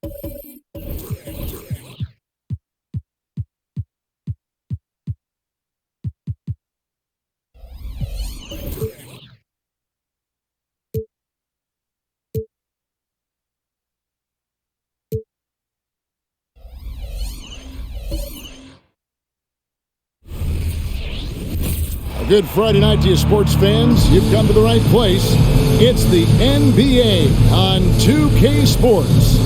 Good Friday night to you, sports fans. You've come to the right place. It's the NBA on 2K Sports.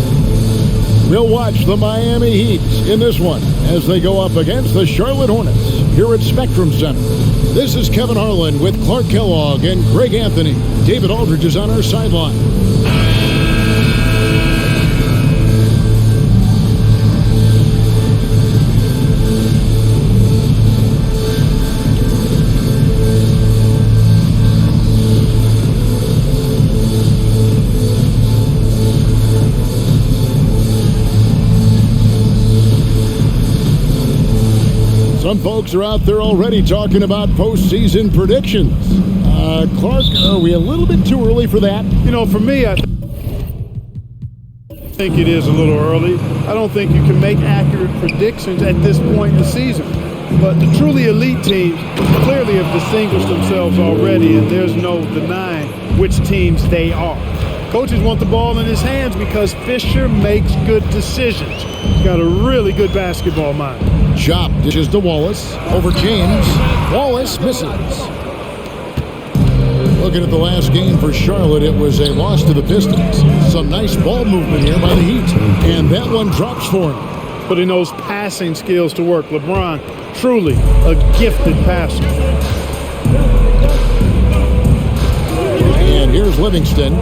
We'll watch the Miami Heat in this one as they go up against the Charlotte Hornets here at Spectrum Center. This is Kevin Harlan with Clark Kellogg and Greg Anthony. David Aldridge is on our sideline. Some folks are out there already talking about postseason predictions. Clark, are we a little bit too early for that? You know, for me, I think it is a little early. I don't think you can make accurate predictions at this point in the season. But the truly elite teams clearly have distinguished themselves already, and there's no denying which teams they are. Coaches want the ball in his hands because Fisher makes good decisions. He's got a really good basketball mind. Chop dishes to Wallace. Over James. Wallace misses. Looking at the last game for Charlotte, it was a loss to the Pistons. Some nice ball movement here by the Heat. And that one drops for him. Putting those passing skills to work. LeBron, truly a gifted passer. And here's Livingston.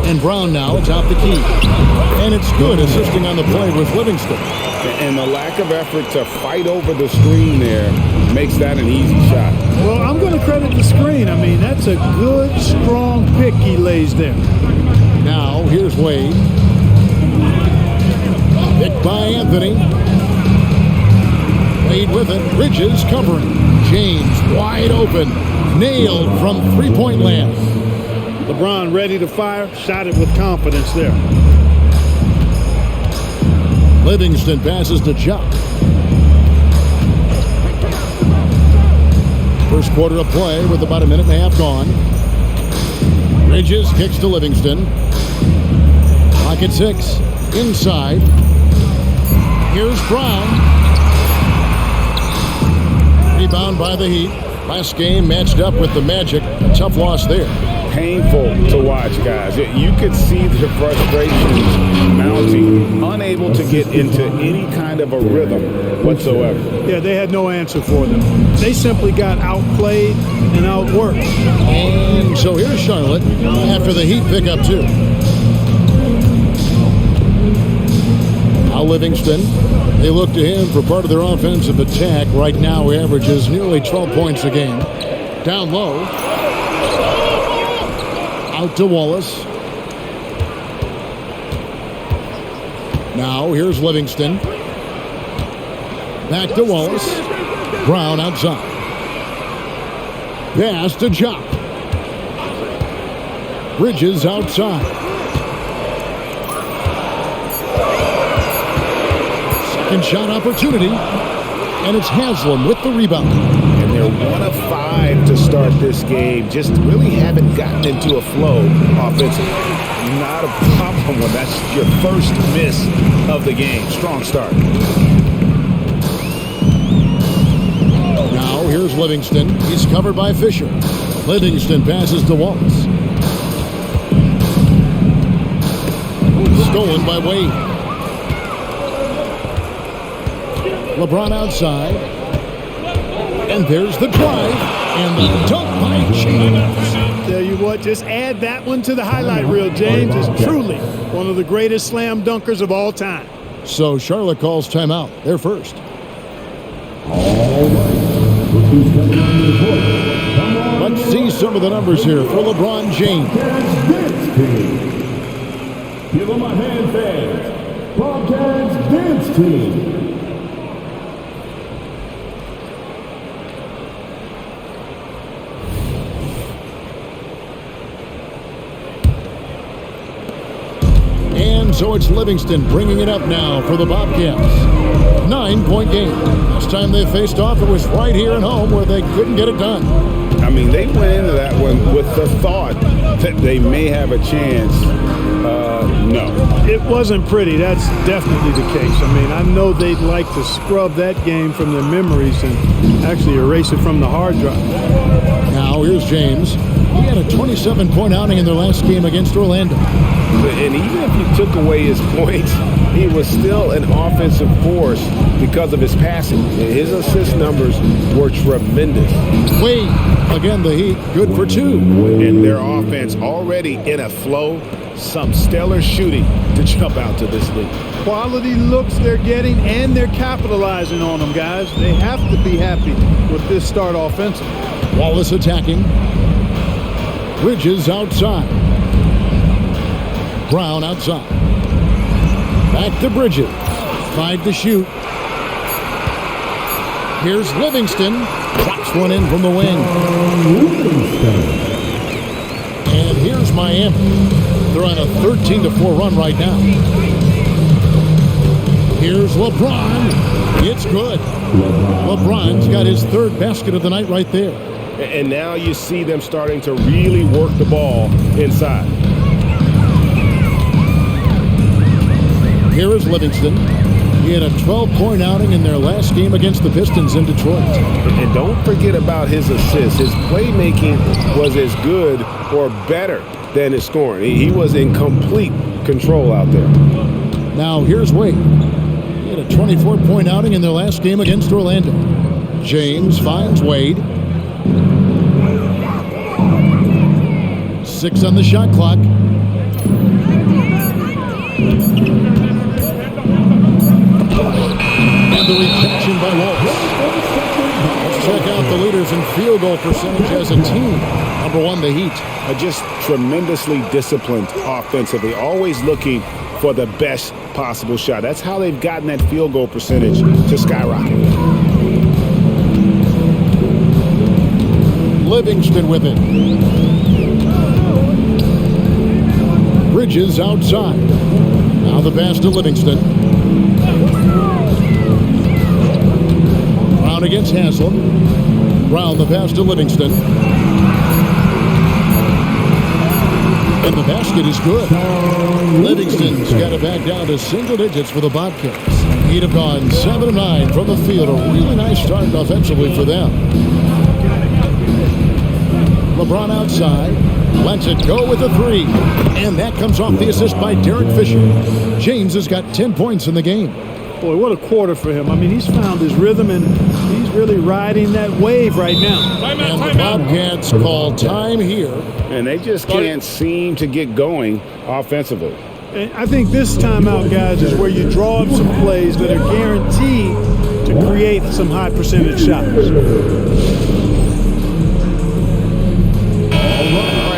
And Brown now atop the key. And it's good assisting on the play with Livingston. And the lack of effort to fight over the screen there makes that an easy shot. Well, I'm going to credit the screen. I mean, that's a good, strong pick he lays there. Now, here's Wade. Picked by Anthony. Wade with it. Bridges covering. James wide open. Nailed from three-point land. LeBron ready to fire. Shot it with confidence there. Livingston passes to Chop. First quarter of play with about a minute and a half gone. Bridges kicks to Livingston. Clock at 6. Inside. Here's Brown. Rebound by the Heat. Last game matched up with the Magic. A tough loss there. Painful to watch, guys. You could see the frustrations mounting, unable to get into any kind of a rhythm whatsoever. Yeah, they had no answer for them. They simply got outplayed and outworked. And so here's Charlotte after the Heat pick up 2. Now Livingston. They look to him for part of their offensive attack. Right now he averages nearly 12 points a game. Down low. Out to Wallace. Now here's Livingston. Back to Wallace. Brown outside. Pass to Chop. Bridges outside. Second shot opportunity. And it's Haslam with the rebound. And they're 1 of 5 to start this game. Just really haven't gotten into a flow offensively. Not a problem when that's your first miss of the game. Strong start. Now here's Livingston. He's covered by Fisher. Livingston passes to Wallace. Stolen by Wade. LeBron outside. And there's the drive. And the dunk by James. Tell you what, just add that one to the highlight reel. James is truly one of the greatest slam dunkers of all time. So Charlotte calls timeout. They're first. Let's see some of the numbers here for LeBron James. Give them a hand, fans. Bobcats dance team. And And so it's Livingston bringing it up now for the Bobcats. 9-point game. Last time they faced off, it was right here at home where they couldn't get it done. I mean, they went into that one with the thought that they may have a chance. No. It wasn't pretty. That's definitely the case. I mean, I know they'd like to scrub that game from their memories and actually erase it from the hard drive. Now here's James. He had a 27-point outing in their last game against Orlando. And even if you took away his points, he was still an offensive force because of his passing. His assist numbers were tremendous. Wade, again the Heat, good for 2. And their offense already in a flow. Some stellar shooting to jump out to this league. Quality looks they're getting, and they're capitalizing on them, guys. They have to be happy with this start offensively. Wallace attacking. Bridges outside. Brown outside. Back to Bridges. 5 to shoot. Here's Livingston. Drops one in from the wing. And here's Miami. They're on a 13-4 run right now. Here's LeBron. It's good. LeBron's got his 3rd basket of the night right there. And now you see them starting to really work the ball inside. Here is Livingston. He had a 12-point outing in their last game against the Pistons in Detroit. And don't forget about his assists. His playmaking was as good or better than his scoring. He was in complete control out there. Now here's Wade. He had a 24-point outing in their last game against Orlando. James finds Wade. 6 on the shot clock. And the rejection by Wallace. Let's check out the leaders in field goal percentage as a team. Number 1, the Heat. Just tremendously disciplined offensively, always looking for the best possible shot. That's how they've gotten that field goal percentage to skyrocket. Livingston with it. Bridges outside. Now the pass to Livingston. Brown against Haslam. Brown the pass to Livingston. And the basket is good. Livingston's got it back down to single digits for the Bobcats. He'd have gone 7 of 9 from the field. A really nice start offensively for them. LeBron outside. Lets it go with a 3. And that comes off the assist by Derek Fisher. James has got 10 points in the game. Boy, what a quarter for him. I mean, he's found his rhythm, and he's really riding that wave right now. And the Bobcats call time here. And they just can't seem to get going offensively. And I think this timeout, guys, is where you draw up some plays that are guaranteed to create some high percentage shots.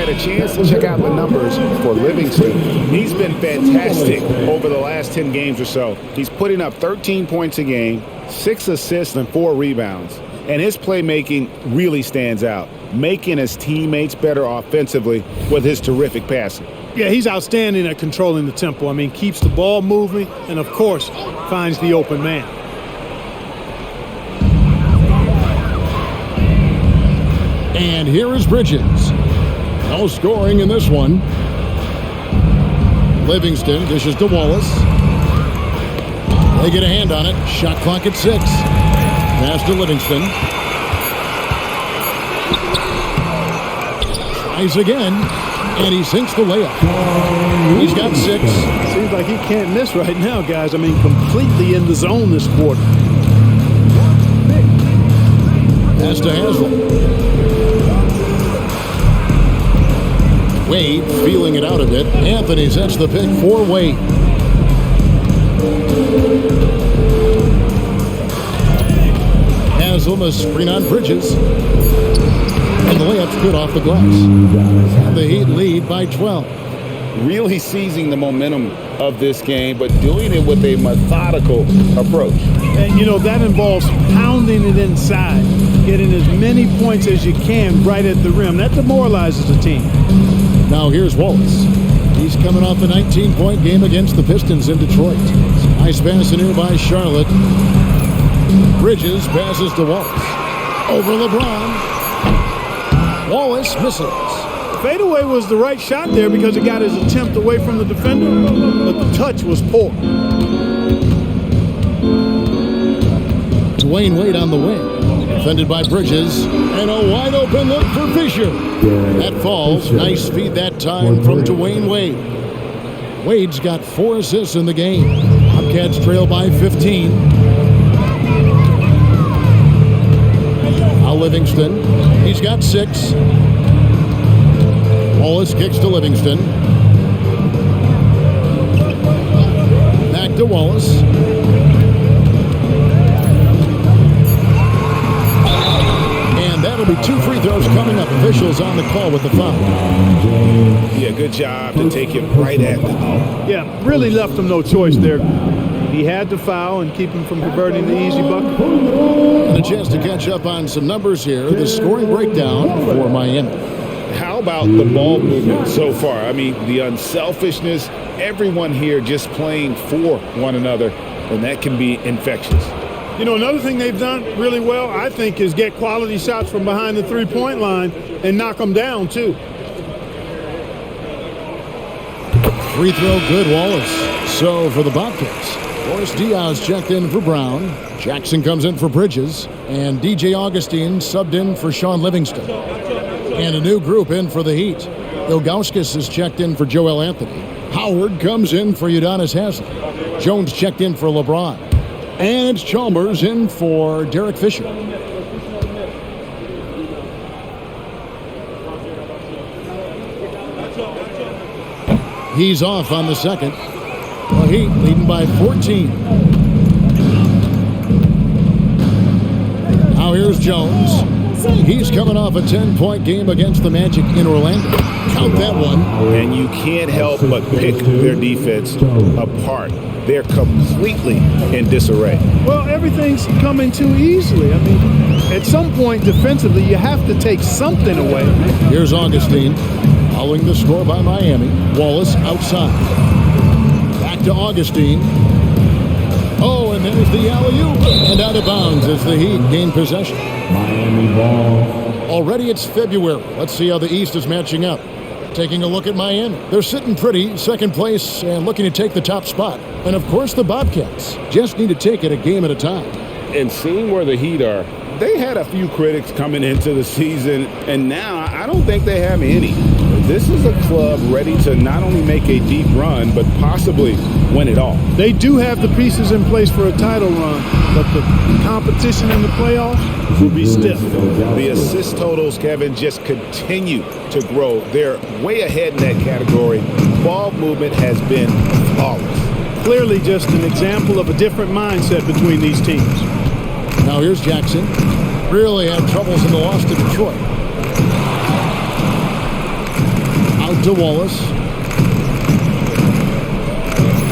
A chance to check out the numbers for Livingston. He's been fantastic over the last 10 games or so. He's putting up 13 points a game, 6 assists and 4 rebounds. And his playmaking really stands out, making his teammates better offensively with his terrific passing. Yeah, he's outstanding at controlling the tempo. I mean, keeps the ball moving and, of course, finds the open man. And here is Bridges. No scoring in this one. Livingston dishes to Wallace. They get a hand on it. Shot clock at 6. Pass to Livingston. Tries again. And he sinks the layup. He's got 6. Seems like he can't miss right now, guys. I mean, completely in the zone this quarter. Pass to Haslam. Wade feeling it out a bit. Anthony sets the pick for Wade. Haslam a screen on Bridges. And the layup's good off the glass. And the Heat lead by 12. Really seizing the momentum of this game, but doing it with a methodical approach. And, you know, that involves pounding it inside, getting as many points as you can right at the rim. That demoralizes the team. Now here's Wallace. He's coming off a 19-point game against the Pistons in Detroit. Nice pass in here by Charlotte. Bridges passes to Wallace. Over LeBron. Wallace misses. Fadeaway was the right shot there because it got his attempt away from the defender, but the touch was poor. Dwayne Wade on the wing. Defended by Bridges. And a wide open look for Fisher. That falls. Nice feed that time from Dwayne Wade. Wade's got 4 assists in the game. Bobcats trail by 15. Now Livingston. He's got 6. Wallace kicks to Livingston. Back to Wallace. And that'll be 2 free throws coming up. Officials on the call with the foul. Yeah, good job to take it right at the ball. Yeah, really left him no choice there. He had to foul and keep him from converting the easy bucket. And a chance to catch up on some numbers here. The scoring breakdown for Miami. How about the ball movement so far? I mean, the unselfishness, everyone here just playing for one another, and that can be infectious. You know, another thing they've done really well, I think, is get quality shots from behind the three-point line and knock them down, too. Free throw good, Wallace. So for the Bobcats, Boris Diaz checked in for Brown. Jackson comes in for Bridges. And DJ Augustine subbed in for Sean Livingston. And a new group in for the Heat. Ilgauskas is checked in for Joel Anthony. Howard comes in for Udonis Haslem. Jones checked in for LeBron. And it's Chalmers in for Derek Fisher. He's off on the second. The Heat leading by 14. Now here's Jones. He's coming off a 10-point game against the Magic in Orlando. Count that one. And you can't help but pick their defense apart. They're completely in disarray. Well, everything's coming too easily. I mean, at some point defensively, you have to take something away. Here's Augustine. Following the score by Miami. Wallace outside. Back to Augustine. Oh, and there's the alley-oop. And out of bounds as the Heat gain possession. Miami ball. Already it's February. Let's see how the East is matching up. Taking a look at Miami. They're sitting pretty, second place, and looking to take the top spot. And of course the Bobcats just need to take it a game at a time. And seeing where the Heat are, they had a few critics coming into the season, and now I don't think they have any. This is a club ready to not only make a deep run, but possibly win it all. They do have the pieces in place for a title run, but the competition in the playoffs will be stiff. The assist totals, Kevin, just continue to grow. They're way ahead in that category. Ball movement has been flawless. Clearly just an example of a different mindset between these teams. Now here's Jackson. Really had troubles in the loss to Detroit. Out to Wallace.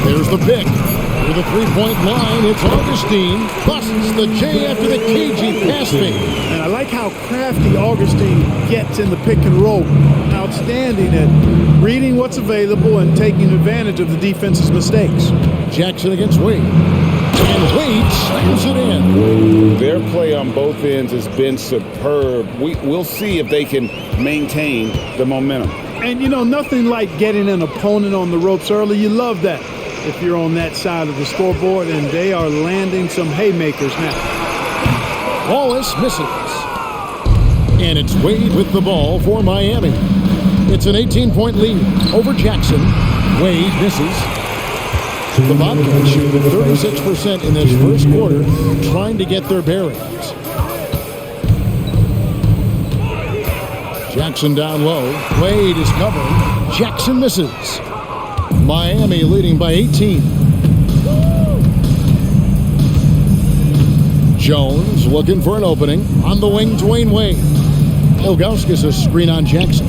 There's the pick. To the three-point line, it's Augustine. Busts the J after the cagey pass fake. And I like how crafty Augustine gets in the pick and roll. Outstanding at reading what's available and taking advantage of the defense's mistakes. Jackson against Wade. And Wade slams it in. Their play on both ends has been superb. We'll see if they can maintain the momentum. And, you know, nothing like getting an opponent on the ropes early. You love that if you're on that side of the scoreboard, and they are landing some haymakers now. Wallace misses. And it's Wade with the ball for Miami. It's an 18-point lead over Jackson. Wade misses. The Bobcats shooting 36% in this first quarter, trying to get their bearings. Jackson down low. Wade is covering. Jackson misses. Miami leading by 18. Jones looking for an opening. On the wing, Dwayne Wade. Ilgauskas a screen on Jackson.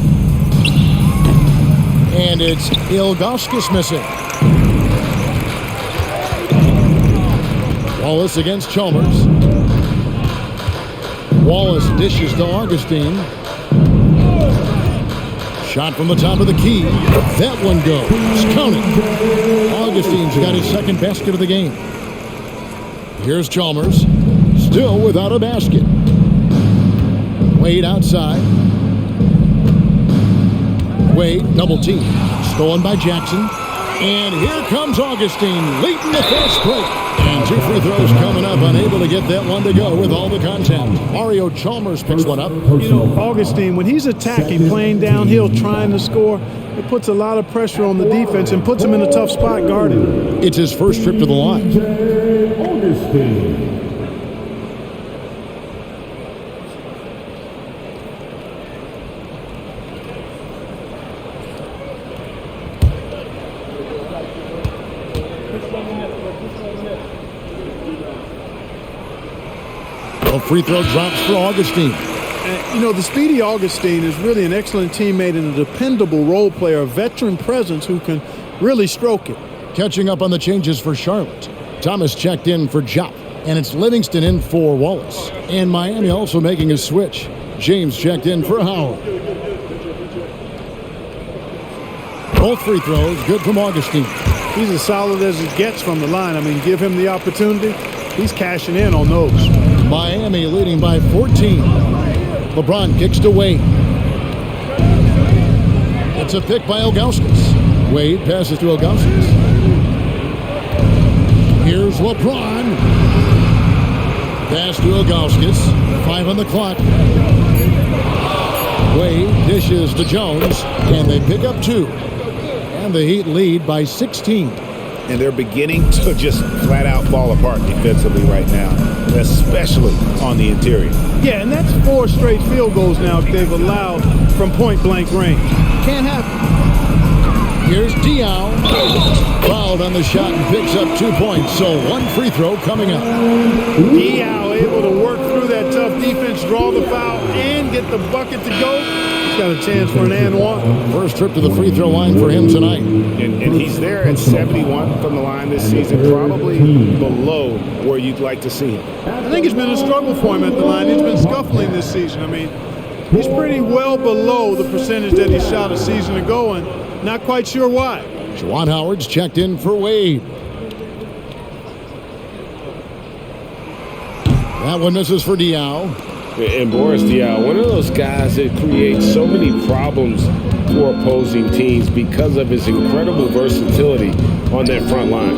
And it's Ilgauskas missing. Wallace against Chalmers. Wallace dishes to Augustine. Shot from the top of the key. That one goes. Count it. Augustine's got his second basket of the game. Here's Chalmers. Still without a basket. Wade outside. Wade, double team. Stolen by Jackson. And here comes Augustine, late in the fast break. And 2 free throws coming up, unable to get that one to go with all the contact. Mario Chalmers picks one up. You know, Augustine, when he's attacking, playing downhill, trying to score, it puts a lot of pressure on the defense and puts him in a tough spot guarding. It's his first trip to the line. Augustine. A free throw drops for Augustine. And, you know, the speedy Augustine is really an excellent teammate and a dependable role player, a veteran presence who can really stroke it. Catching up on the changes for Charlotte. Thomas checked in for Jop, and it's Livingston in for Wallace. And Miami also making a switch. James checked in for Howard. Both free throws good from Augustine. He's as solid as it gets from the line. I mean, give him the opportunity. He's cashing in on those. Miami leading by 14. LeBron kicks to Wade. It's a pick by Ilgauskas. Wade passes to Ilgauskas. Here's LeBron. Pass to Ilgauskas. 5 on the clock. Wade dishes to Jones, and they pick up 2. And the Heat lead by 16. And they're beginning to just flat out fall apart defensively right now, especially on the interior. Yeah, and that's 4 straight field goals now they've allowed from point-blank range. Can't happen. Here's Diaw. Fouled on the shot and picks up 2 points. So 1 free throw coming up. Diaw able to work through that tough defense, draw the foul, and get the bucket to go. He's got a chance for an and one. First trip to the free throw line for him tonight. And he's there at 71 from the line this season, probably below where you'd like to see him. I think it's been a struggle for him at the line. He's been scuffling this season. I mean, he's pretty well below the percentage that he shot a season ago, and not quite sure why. Juwan Howard's checked in for Wade. That one misses for Diaw. And Boris Diaw, one of those guys that creates so many problems for opposing teams because of his incredible versatility on that front line.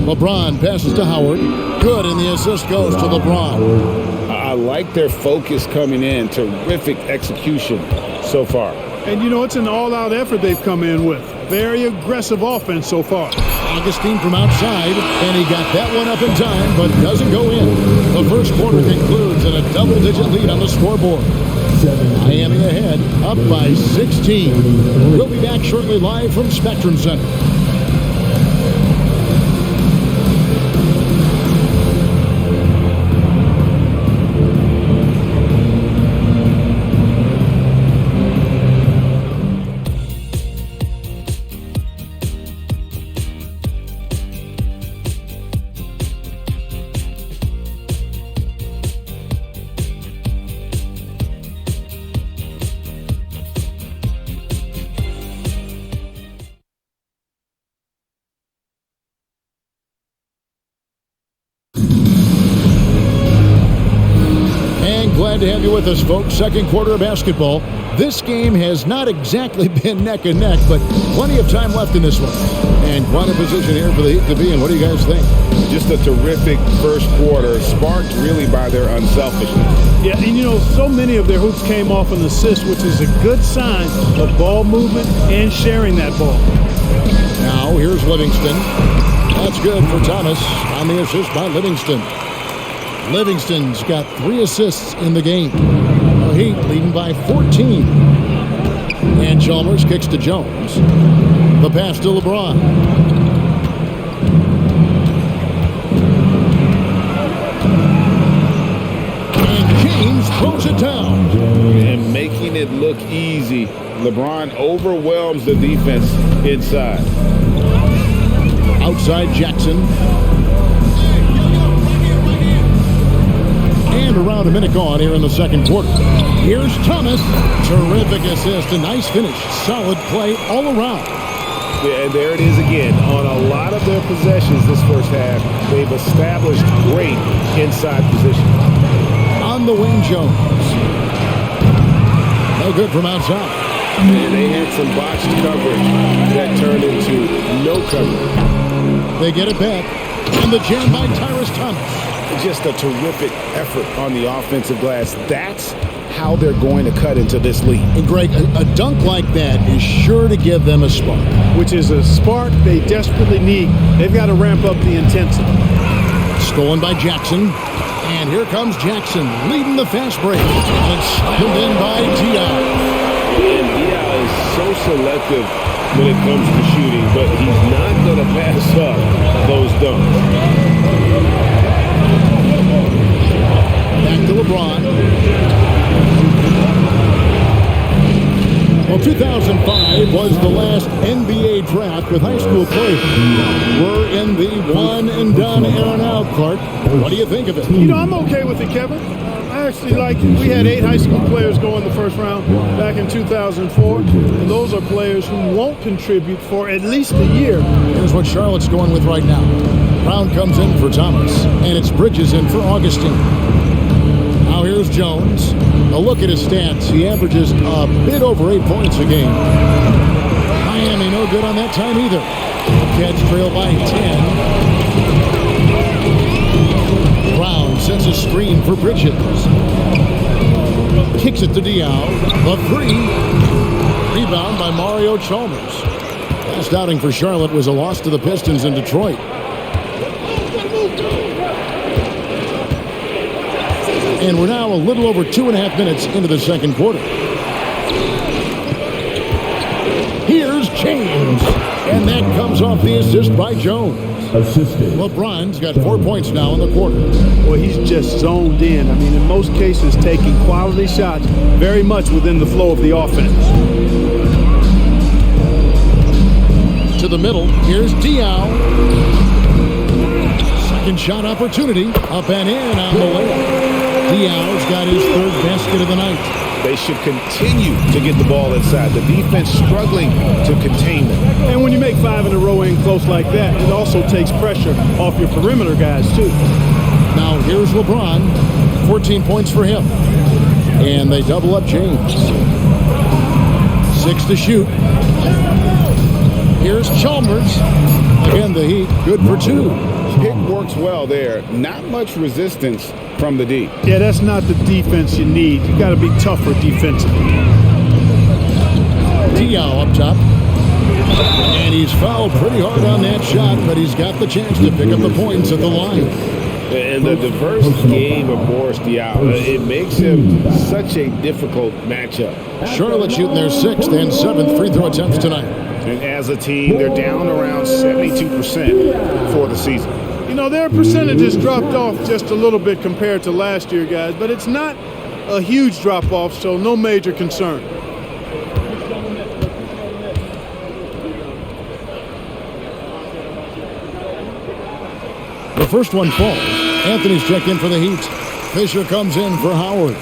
LeBron passes to Howard. Good, and the assist goes to LeBron. I like their focus coming in. Terrific execution so far. And, you know, it's an all-out effort they've come in with. Very aggressive offense so far. Augustine from outside, and he got that one up in time, but doesn't go in. The first quarter concludes in a double-digit lead on the scoreboard. Miami ahead, up by 16. We'll be back shortly live from Spectrum Center. Glad to have you with us, folks. Second quarter of basketball. This game has not exactly been neck and neck, but plenty of time left in this one. And quite a position here for the Heat to be in. What do you guys think? Just a terrific first quarter, sparked really by their unselfishness. Yeah, and you know, so many of their hoops came off an assist, which is a good sign of ball movement and sharing that ball. Now, here's Livingston. That's good for Thomas on the assist by Livingston. Livingston's got 3 assists in the game. The Heat leading by 14. And Chalmers kicks to Jones. The pass to LeBron. And James throws it down. And making it look easy. LeBron overwhelms the defense inside. Outside Jackson. And around a minute gone here in the second quarter. Here's Thomas. Terrific assist. A nice finish. Solid play all around. Yeah, and there it is again. On a lot of their possessions this first half, they've established great inside position. On the wing, Jones. No good from outside. And they had some botched coverage that turned into no coverage. They get it back. And the jam by Tyrus Thomas. Just a terrific effort on the offensive glass. That's how they're going to cut into this lead. And Greg, a dunk like that is sure to give them a spark. Which is a spark they desperately need. They've got to ramp up the intensity. Stolen by Jackson. And here comes Jackson leading the fast break. And it's slammed in by Diaw. And Diaw is so selective when it comes to shooting, but he's not going to pass up those dunks. Back to LeBron. Well, 2005 was the last NBA draft with high school players. We're in the one-and-done era now, Clark. What do you think of it? You know, I'm okay with it, Kevin. I actually like it. We had 8 high school players go in the first round back in 2004. And those are players who won't contribute for at least a year. Here's what Charlotte's going with right now. Brown comes in for Thomas, and it's Bridges in for Augustine. Now here's Jones. A look at his stats. He averages a bit over 8 points a game. Miami no good on that time either. Cats trail by 10. Brown sends a screen for Bridges. Kicks it to Diaw. The three. Rebound by Mario Chalmers. Last outing for Charlotte was a loss to the Pistons in Detroit. And we're now a little over 2.5 minutes into the second quarter. Here's James. And that comes off the assist by Jones. Assisted. LeBron's got 4 points now in the quarter. Well, he's just zoned in. I mean, in most cases, taking quality shots very much within the flow of the offense. To the middle. Here's Diaw. Second shot opportunity. Up and in on the layup. Diaw's got his third basket of the night. They should continue to get the ball inside. The defense struggling to contain them. And when you make 5 in a row in close like that, it also takes pressure off your perimeter guys, too. Now here's LeBron. 14 points for him. And they double up James. 6 to shoot. Here's Chalmers. Again, the Heat, good for 2. Pick works well there. Not much resistance from the D. Yeah, that's not the defense you need. You got to be tougher defensively. Diaw up top. And he's fouled pretty hard on that shot, but he's got the chance to pick up the points at the line. And the diverse game of Boris Diaw, it makes him such a difficult matchup. Charlotte shooting their 6th and 7th free throw attempts tonight. And as a team, they're down around 72% for the season. You know, their percentages dropped off just a little bit compared to last year, guys, but it's not a huge drop-off, so no major concern. The first one falls. Anthony's checked in for the Heat. Fisher comes in for Howard.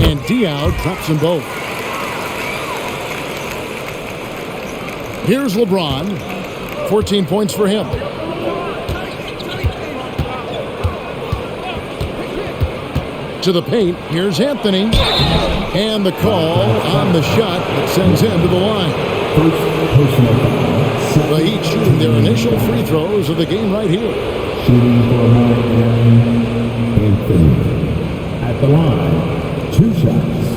And Diaw drops them both. Here's LeBron. 14 points for him. To the paint. Here's Anthony. And the call on the shot that sends him to the line. The Heat shooting their initial free throws of the game right here. Shooting for Anthony. At the line. 2 shots.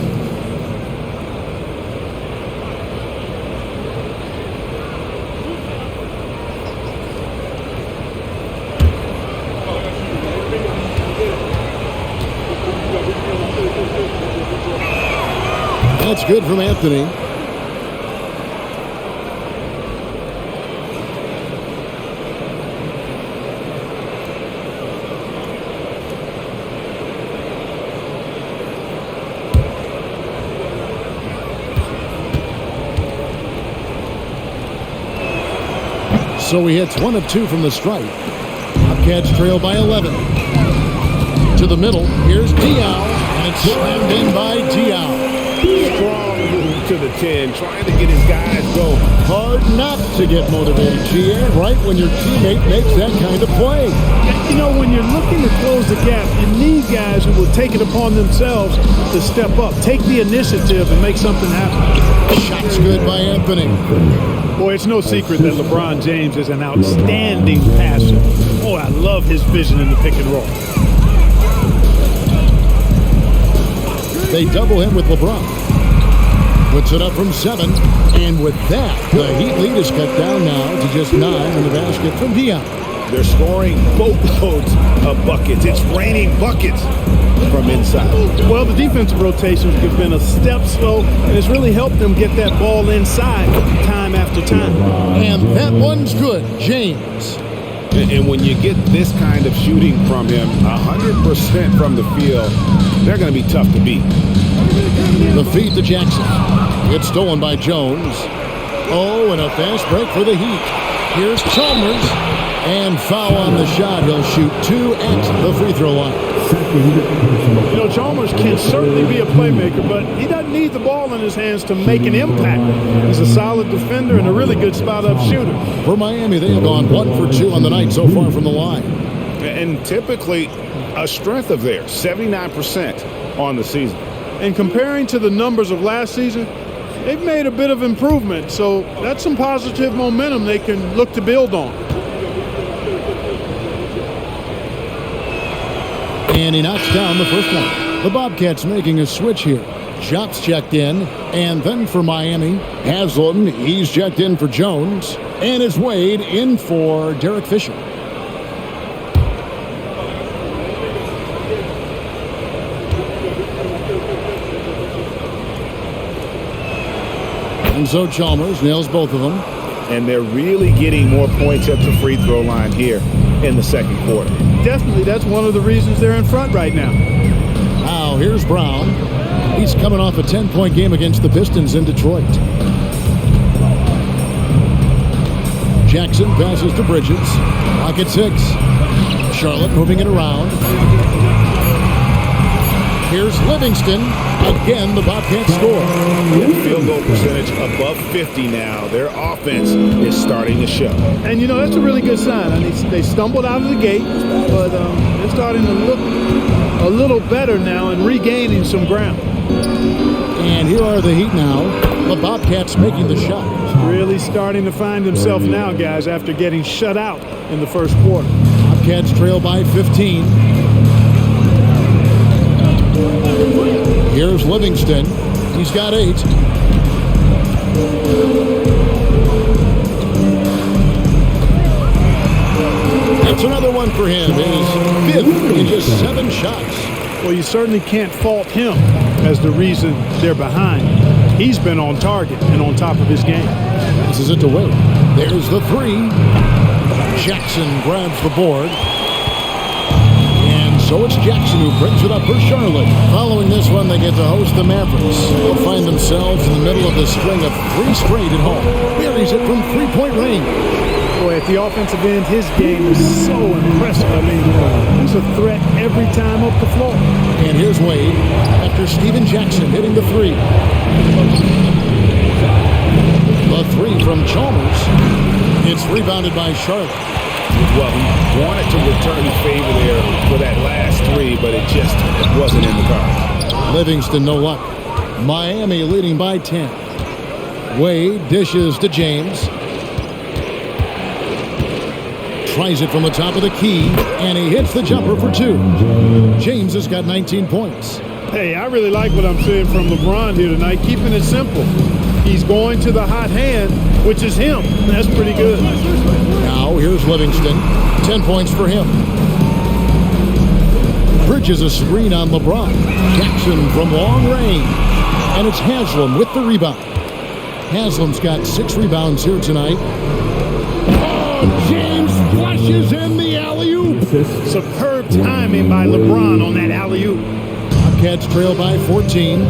That's good from Anthony. So he hits 1 of 2 from the stripe. Bobcats trail by 11. To the middle, here's Diaw, and it's slammed in by Diaw. Strong move to the 10, trying to get his guys going. Hard not to get motivated, GA, right when your teammate makes that kind of play. You know, when you're looking to close the gap, you need guys who will take it upon themselves to step up, take the initiative, and make something happen. Shot's good by Anthony. Boy, it's no secret that LeBron James is an outstanding passer. Oh, I love his vision in the pick and roll. They double him with LeBron. Puts it up from 7. And with that, the Heat lead is cut down now to just 9 in the basket from Diaw. They're scoring boatloads of buckets. It's raining buckets from inside. Well, the defensive rotations have been a step slow, and it's really helped them get that ball inside time after time. And that one's good, James. And when you get this kind of shooting from him, 100% from the field, they're going to be tough to beat. The feed to Jackson. It's stolen by Jones. Oh, and a fast break for the Heat. Here's Chalmers. And foul on the shot. He'll shoot 2 at the free throw line. You know, Chalmers can certainly be a playmaker, but he doesn't need the ball in his hands to make an impact. He's a solid defender and a really good spot-up shooter. For Miami, they have gone 1 for 2 on the night so far from the line. And typically a strength of theirs, 79% on the season. And comparing to the numbers of last season, they've made a bit of improvement. So that's some positive momentum they can look to build on. And he knocks down the first one. The Bobcats making a switch here. Shots checked in. And then for Miami, Haslam, he's checked in for Jones. And it's Wade in for Derek Fisher. And so Chalmers nails both of them. And they're really getting more points at the free throw line here in the second quarter. Definitely, that's one of the reasons they're in front right now. Now, here's Brown. He's coming off a 10-point game against the Pistons in Detroit. Jackson passes to Bridges. Pocket 6. Charlotte moving it around. Here's Livingston. Again, the Bobcats score. Field goal percentage above 50 now. Their offense is starting to show. And, you know, that's a really good sign. I mean, they stumbled out of the gate, but they're starting to look a little better now and regaining some ground. And here are the Heat now. The Bobcats making the shot. Really starting to find themselves now, guys, after getting shut out in the first quarter. Bobcats trail by 15. Here's Livingston. He's got 8. That's another one for him. His 5th in just 7 shots. Well, you certainly can't fault him as the reason they're behind. He's been on target and on top of his game. Passes it to Wade. There's the 3. Jackson grabs the board. So it's Jackson who brings it up for Charlotte. Following this one, they get to host the Mavericks. They'll find themselves in the middle of the string of 3 straight at home. Buries it from 3-point range. Boy, at the offensive end, his game is so impressive. I mean, he's a threat every time up the floor. And here's Wade after Steven Jackson hitting the 3. The 3 from Chalmers. It's rebounded by Charlotte. Well, he wanted to return the favor there for that last 3, but it just wasn't in the cards. Livingston, no luck. Miami leading by 10. Wade dishes to James. Tries it from the top of the key, and he hits the jumper for 2. James has got 19 points. Hey, I really like what I'm seeing from LeBron here tonight, keeping it simple. He's going to the hot hand, which is him. That's pretty good. Now, here's Livingston. 10 points for him. Bridges a screen on LeBron. Jackson from long range. And it's Haslam with the rebound. Haslam's got 6 rebounds here tonight. Oh, James flushes in the alley-oop. Superb timing by LeBron on that alley-oop. Bobcats trail by 14.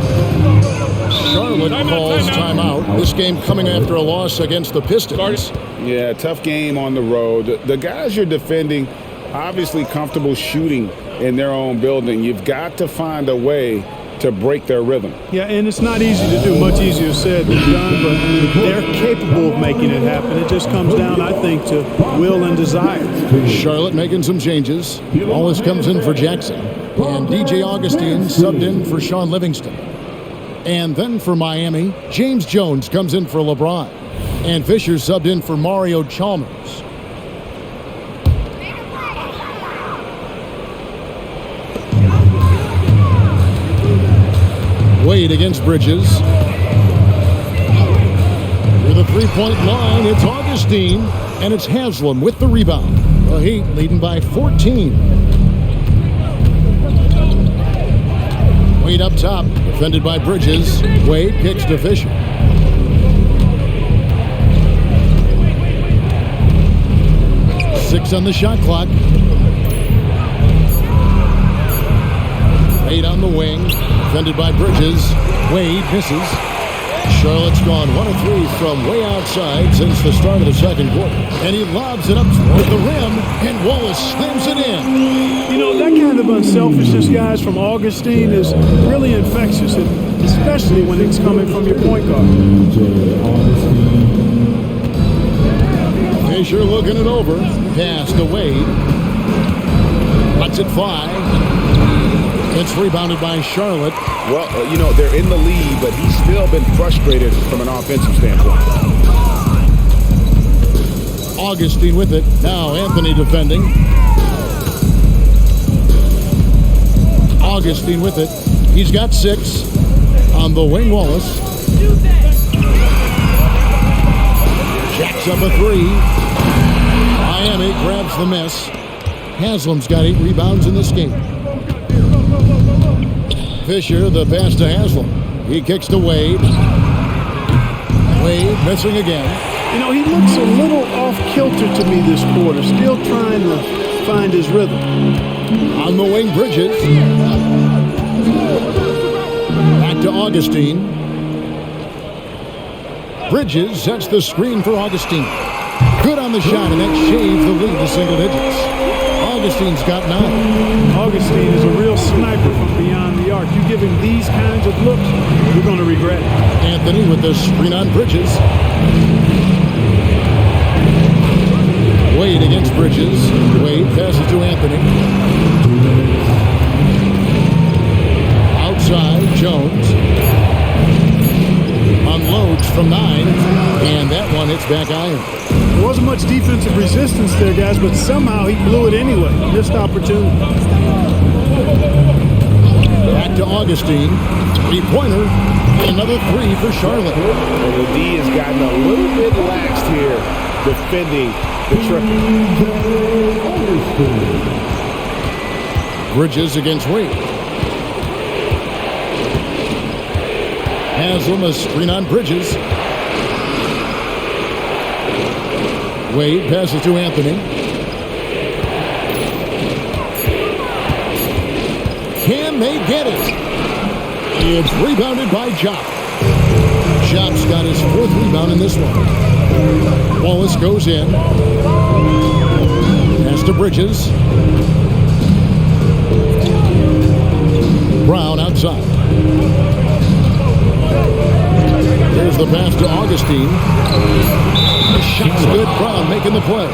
Charlotte calls timeout. This game coming after a loss against the Pistons. Yeah, tough game on the road. The guys you're defending, obviously comfortable shooting in their own building. You've got to find a way to break their rhythm. Yeah, and it's not easy to do. Much easier said than done, but they're capable of making it happen. It just comes down, I think, to will and desire. Charlotte making some changes. Wallace comes in for Jackson. And DJ Augustine subbed in for Sean Livingston. And then for Miami, James Jones comes in for LeBron. And Fisher subbed in for Mario Chalmers. Wade against Bridges. Through the three-point line, it's Augustine, and it's Haslam with the rebound. The Heat leading by 14. Wade up top, defended by Bridges. Wade kicks to Fisher. Six on the shot clock. 8 on the wing, defended by Bridges. Wade misses. Charlotte's gone 1 of 3 from way outside since the start of the second quarter. And he lobs it up toward the rim, and Wallace slams it in. You know, that kind of unselfishness, guys, from Augustine is really infectious, especially when it's coming from your point guard. Fisher looking it over. Pass to Wade. Lets it fly. It's rebounded by Charlotte. Well, you know, they're in the lead, but he's still been frustrated from an offensive standpoint. Augustine with it. Now Anthony defending. Augustine with it. He's got 6 on the wing. Wallace. Jacks up a 3. Miami grabs the miss. Haslam's got 8 rebounds in this game. Fisher, the pass to Haslam. He kicks to Wade. Wade missing again. You know, he looks a little off-kilter to me this quarter, still trying to find his rhythm. On the wing, Bridges. Back to Augustine. Bridges sets the screen for Augustine. Good on the shot, and that shaves the lead to single digits. Augustine's got 9. Augustine is a real sniper from beyond the arc. You give him these kinds of looks, you're going to regret it. Anthony with the screen on Bridges. Wade against Bridges. Wade passes to Anthony. Outside, Jones. Unloads from 9, and that one hits back iron. There wasn't much defensive resistance there, guys, but somehow he blew it anyway. Missed opportunity. Back to Augustine. 3-pointer. Another 3 for Charlotte. And the D has gotten a little bit laxed here defending the triple. Bridges against Wade. Haslam a screen on Bridges. Wade passes to Anthony. Can they get it? It's rebounded by Jop. Jop's got his 4th rebound in this one. Wallace goes in. Pass to Bridges. Brown outside. Here's the pass to Augustine. The shot's good. Brown making the play.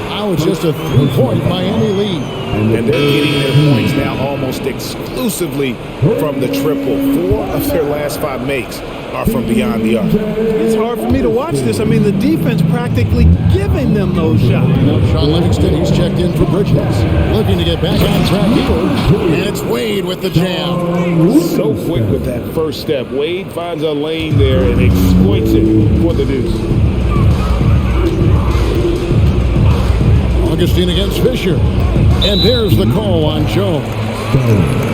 Now it's just a 3-point Miami lead. And they're getting their points now almost exclusively from the triple. 4 of their last 5 makes are from beyond the arc. It's hard for me to watch this. I mean, the defense practically giving them those shots. Sean Livingston, he's checked in for Bridges. Looking to get back on track here. And it's Wade with the jam. So quick with that first step. Wade finds a lane there and exploits it for the deuce. Augustine against Fisher. And there's the call on Jones.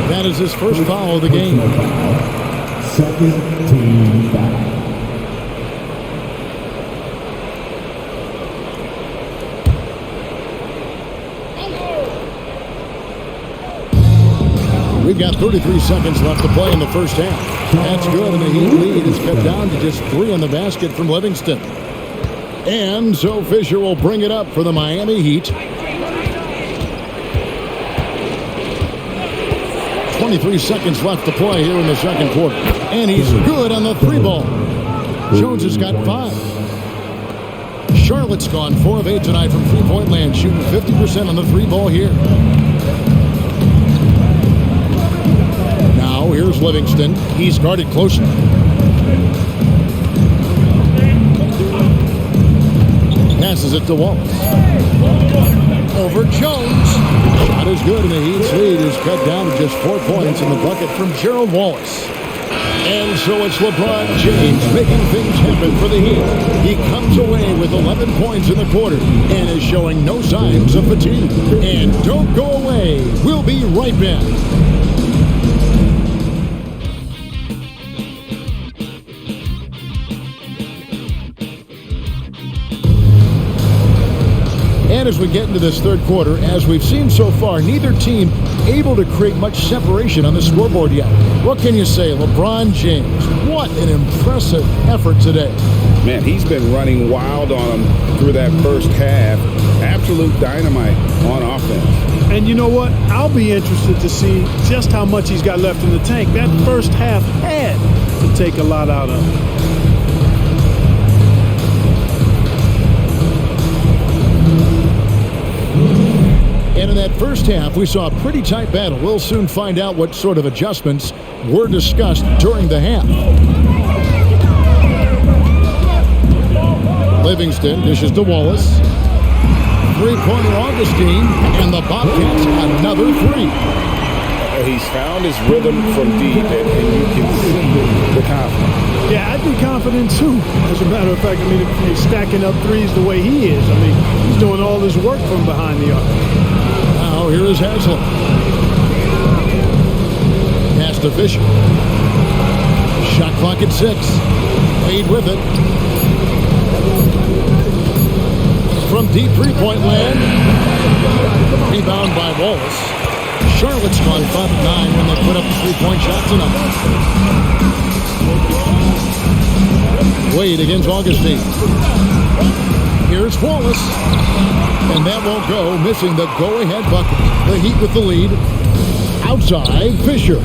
That is his first foul of the game. Second team foul. We've got 33 seconds left to play in the first half. That's good, and the Heat lead is cut down to just 3 on the basket from Livingston. And so Fisher will bring it up for the Miami Heat. 23 seconds left to play here in the second quarter. And he's good on the 3-ball. Jones has got 5. Charlotte's gone 4 of 8 tonight from three-point land, shooting 50% on the 3-ball here. Now here's Livingston. He's guarded closely. Passes it to Wallace. Over Jones. Shot is good, and the Heat's lead is cut down to just 4 points in the bucket from Gerald Wallace. And so it's LeBron James making things happen for the Heat. He comes away with 11 points in the quarter and is showing no signs of fatigue. And don't go away. We'll be right back. And as we get into this third quarter, as we've seen so far, neither team able to create much separation on the scoreboard yet. What can you say? LeBron James, what an impressive effort today. Man, he's been running wild on them through that first half. Absolute dynamite on offense. And you know what? I'll be interested to see just how much he's got left in the tank. That first half had to take a lot out of him. And in that first half, we saw a pretty tight battle. We'll soon find out what sort of adjustments were discussed during the half. Livingston dishes to Wallace. Three-pointer Augustine, and the Bobcats another 3. He's found his rhythm from deep, and you can see the confidence. Yeah, I'd be confident too. As a matter of fact, I mean, if he's stacking up threes the way he is, I mean, he's doing all this work from behind the arc. Now here is Haslam. Pass to Fisher. Shot clock at 6. Wade with it. From deep three-point land. Rebound by Wallace. Charlotte's gone 5 of 9 when they put up the three-point shot tonight. Wade against Augustine. Here's Wallace. And that won't go, missing the go-ahead bucket. The Heat with the lead. Outside, Fisher.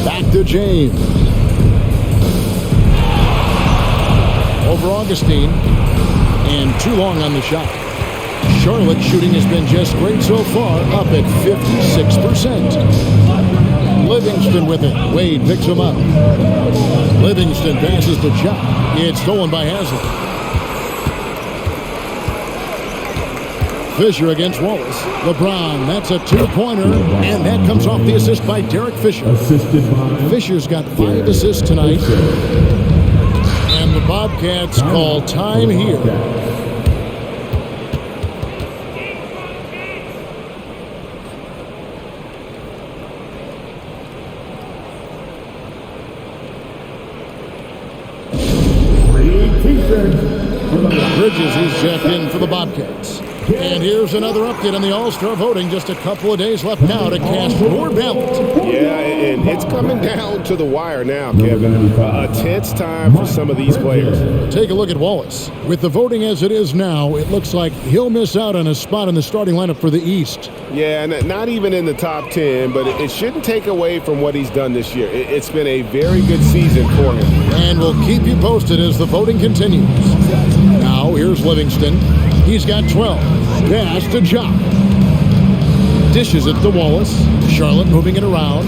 Back to James. Over Augustine. And too long on the shot. Charlotte's shooting has been just great so far, up at 56%. Livingston with it. Wade picks him up. Livingston passes to Chuck. It's stolen by Haslam. Fisher against Wallace. LeBron, that's a 2-pointer, and that comes off the assist by Derek Fisher. Fisher's got 5 assists tonight. And the Bobcats call time here. Bridges, he's checked in for the Bobcats. And here's another update on the All-Star voting. Just a couple of days left now to cast more ballots. Yeah, and it's coming down to the wire now, Kevin. A tense time for some of these players. Take a look at Wallace. With the voting as it is now, it looks like he'll miss out on a spot in the starting lineup for the East. Yeah, and not even in the top 10, but it shouldn't take away from what he's done this year. It's been a very good season for him. And we'll keep you posted as the voting continues. Now, here's Livingston. He's got 12. Pass to Jock. Dishes it to Wallace. Charlotte moving it around.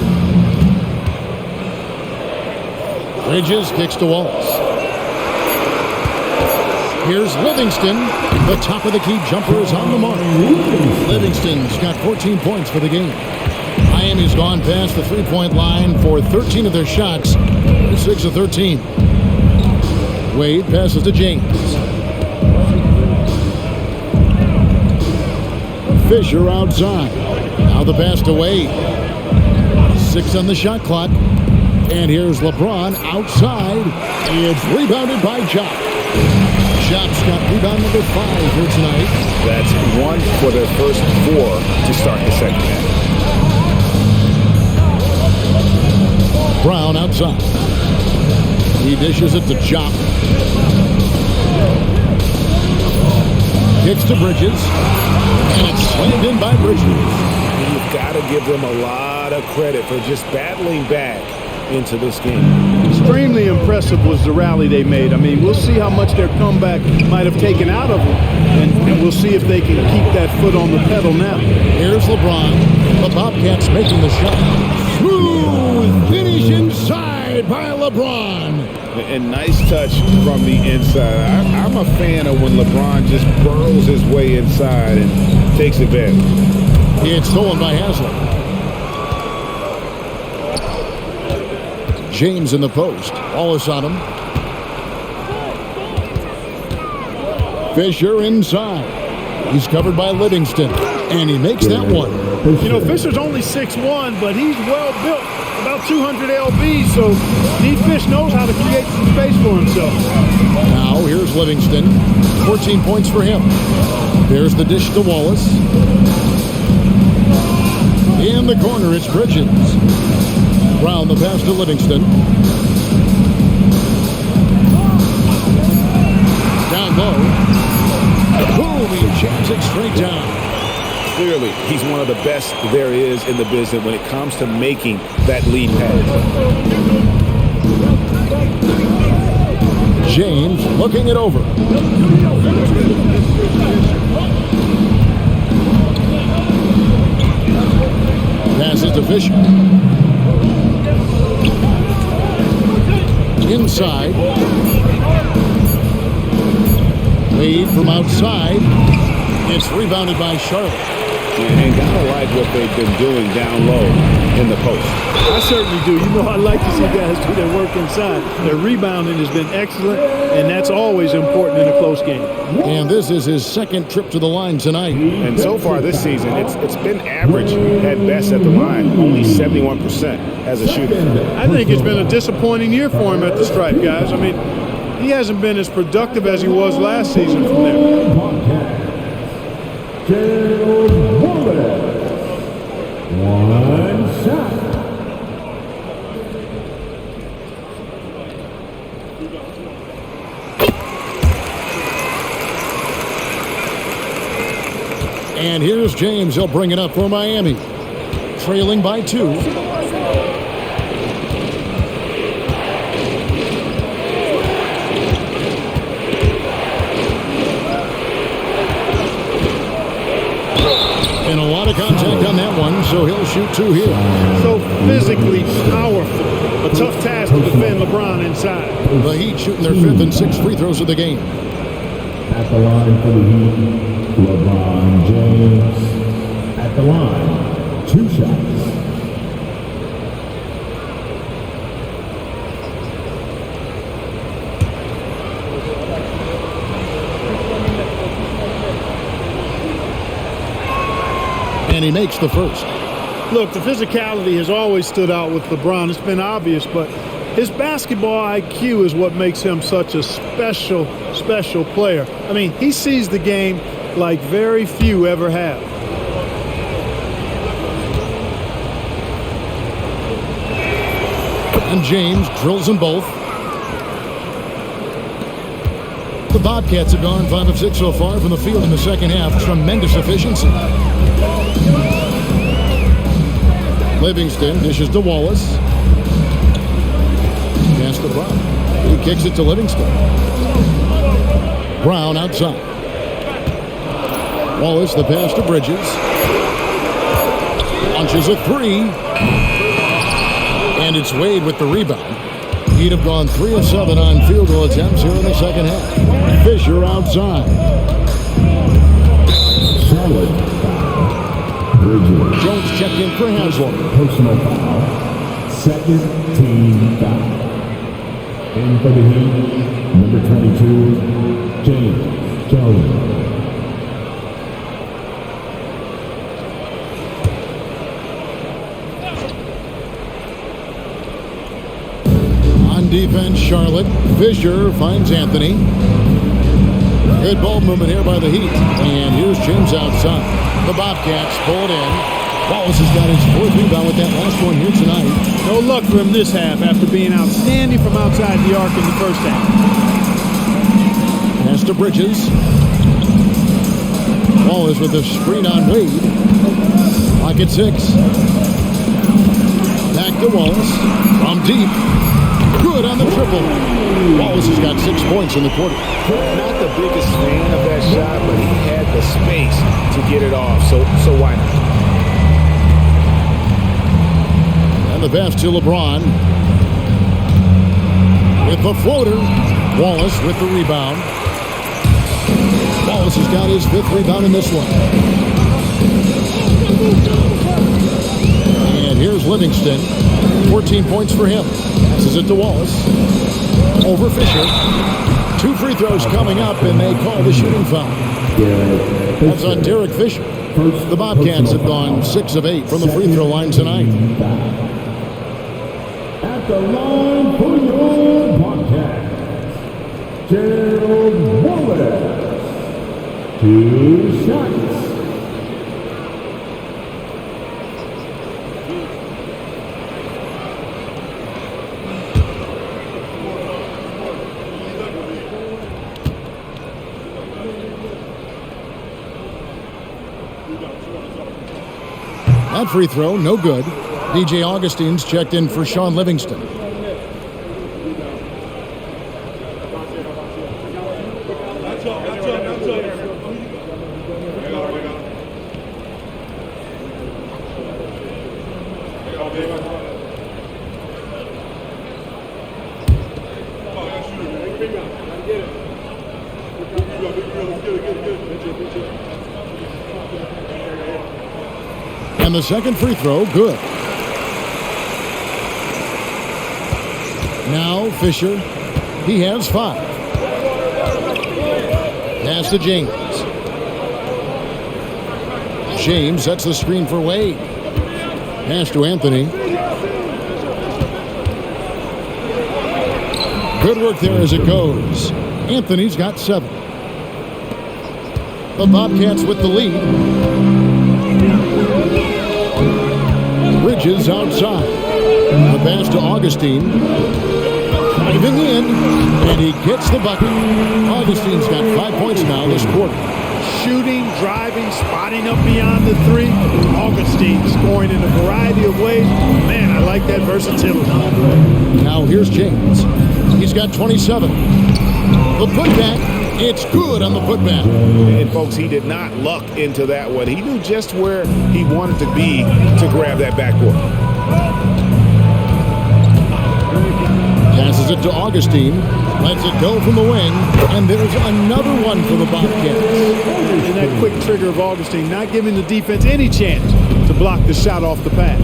Bridges kicks to Wallace. Here's Livingston. The top of the key jumper is on the mark. Livingston's got 14 points for the game. Miami's gone past the three-point line for 13 of their shots. 6 of 13. Wade passes to James. Fisher outside. Now the pass to Wade. 6 on the shot clock. And here's LeBron outside. It's rebounded by Jock. Shop's got rebound number 5 here tonight. That's 1 for their first 4 to start the second half. Brown outside. He dishes it to Chop. Kicks to Bridges. And it's slammed in by Bridges. You've got to give them a lot of credit for just battling back into this game. Extremely impressive was the rally they made. I mean, we'll see how much their comeback might have taken out of them, and we'll see if they can keep that foot on the pedal now. Here's LeBron. The Bobcats making the shot. Smooth finish inside by LeBron. And nice touch from the inside. I'm a fan of when LeBron just burrows his way inside and takes advantage. It's stolen by Haslam. James in the post. Wallace on him. Fisher inside. He's covered by Livingston. And he makes that one. You know, Fisher's only 6'1", but he's well built. About 200 lb, so Steve Fish knows how to create some space for himself. Now here's Livingston. 14 points for him. There's the dish to Wallace. In the corner, it's Bridges. Brown the pass to Livingston. Down low. Boom, he jams it straight down. Clearly, he's one of the best there is in the business when it comes to making that lead pass. James looking it over. Passes to Fisher. Inside. Lead from outside. It's rebounded by Charlotte. And gotta like what they've been doing down low in the post. I certainly do. You know, I like to see guys do their work inside. Their rebounding has been excellent, and that's always important in a close game. And this is his second trip to the line tonight. And so far this season, it's been average at best at the line. Only 71% as a shooter. I think it's been a disappointing year for him at the stripe, guys. I mean, he hasn't been as productive as he was last season from there. One shot. And here's James. He'll bring it up for Miami. Trailing by 2. And a lot of contact on that one, so he'll shoot 2 here. So physically powerful. A tough task to defend LeBron inside. The Heat shooting their 5th and 6th free throws of the game. At the line for the Heat, LeBron James. At the line, 2 shots. And he makes the first. Look, the physicality has always stood out with LeBron. It's been obvious, but his basketball IQ is what makes him such a special player. I mean, he sees the game like very few ever have. And James drills them both. The Bobcats have gone 5 of 6 so far from the field in the second half. Tremendous efficiency. Livingston dishes to Wallace. Pass to Brown. He kicks it to Livingston. Brown outside. Wallace, the pass to Bridges. Launches a 3. And it's Wade with the rebound. He'd have gone 3 of 7 on field goal attempts here in the second half. Fisher outside. Charlotte. Bridges. Jones checked in for Haslam. Personal foul. Second team foul. In for the Heat, number 22, James Jones. On defense, Charlotte. Fisher finds Anthony. Good ball movement here by the Heat. And here's James outside. The Bobcats pull it in. Wallace has got his 4th rebound with that last one here tonight. No luck for him this half after being outstanding from outside the arc in the first half. Pass to Bridges. Wallace with a screen on Wade. Clock at 6. Back to Wallace. From deep. Good on the triple. Wallace has got 6 points in the quarter. Not the biggest fan of that shot, but he had the space to get it off, so why not? And the pass to LeBron. With the floater. Wallace with the rebound. Wallace has got his 5th rebound in this one. And here's Livingston. 14 points for him. Passes it to Wallace. Over Fisher. 2 free throws coming up, and they call the shooting foul. That's on Derek Fisher. The Bobcats have gone 6 of 8 from the free throw line tonight. At the line for your Bobcats, Charlotte Bobcats. 2 shots. That free throw, no good. DJ Augustine's checked in for Sean Livingston. And the second free throw, good. Now Fisher, he has 5. Pass to James. James sets the screen for Wade. Pass to Anthony. Good work there as it goes. Anthony's got 7. The Bobcats with the lead. Bridges outside. The pass to Augustine. Driving in, and he gets the bucket. Augustine's got 5 points now this quarter. Shooting, driving, spotting up beyond the 3. Augustine scoring in a variety of ways. Man, I like that versatility. Now here's James. He's got 27. The putback, it's good on the putback. And folks, he did not luck into that one. He knew just where he wanted to be to grab that backboard. Passes it to Augustine. Lets it go from the wing. And there's another one for the Bobcats. And that quick trigger of Augustine not giving the defense any chance to block the shot off the pass.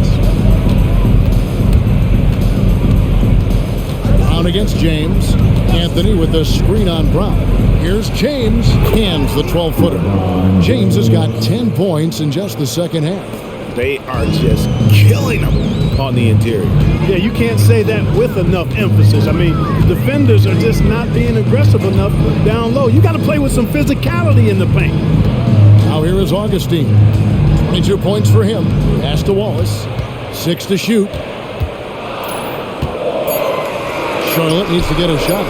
Brown against James. Anthony with the screen on Brown. Here's James. Hands the 12-footer. James has got 10 points in just the second half. They are just killing them on the interior. Yeah, you can't say that with enough emphasis. I mean, the defenders are just not being aggressive enough down low. You got to play with some physicality in the paint. Now here is Augustine. 22 points for him. Pass to Wallace. 6 to shoot. Charlotte needs to get a shot.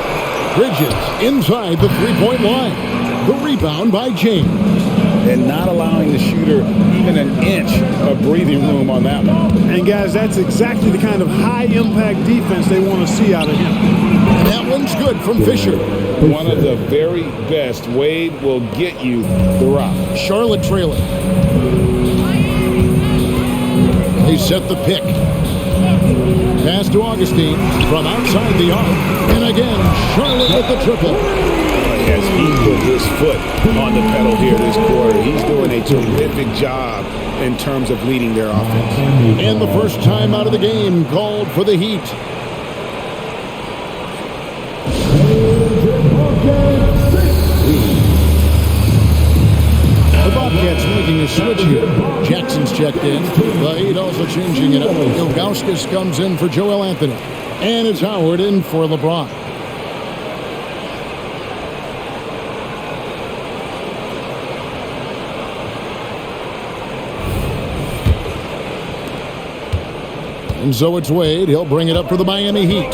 Bridges inside the 3-point line. The rebound by James. And not allowing the shooter even an inch of breathing room on that one. And guys, that's exactly the kind of high-impact defense they want to see out of him. And that one's good from Fisher. One of the very best. Wade will get you the rock. Charlotte trailing. They set the pick. Pass to Augustine from outside the arc. And again, Charlotte with the triple. As he put his foot on the pedal here this quarter, he's doing a terrific job in terms of leading their offense. And the first time out of the game called for the Heat. The Bobcats making a switch here. Jackson's checked in. The Heat also changing it up. Ilgauskas comes in for Joel Anthony. And it's Howard in for LeBron. And so it's Wade. He'll bring it up for the Miami Heat.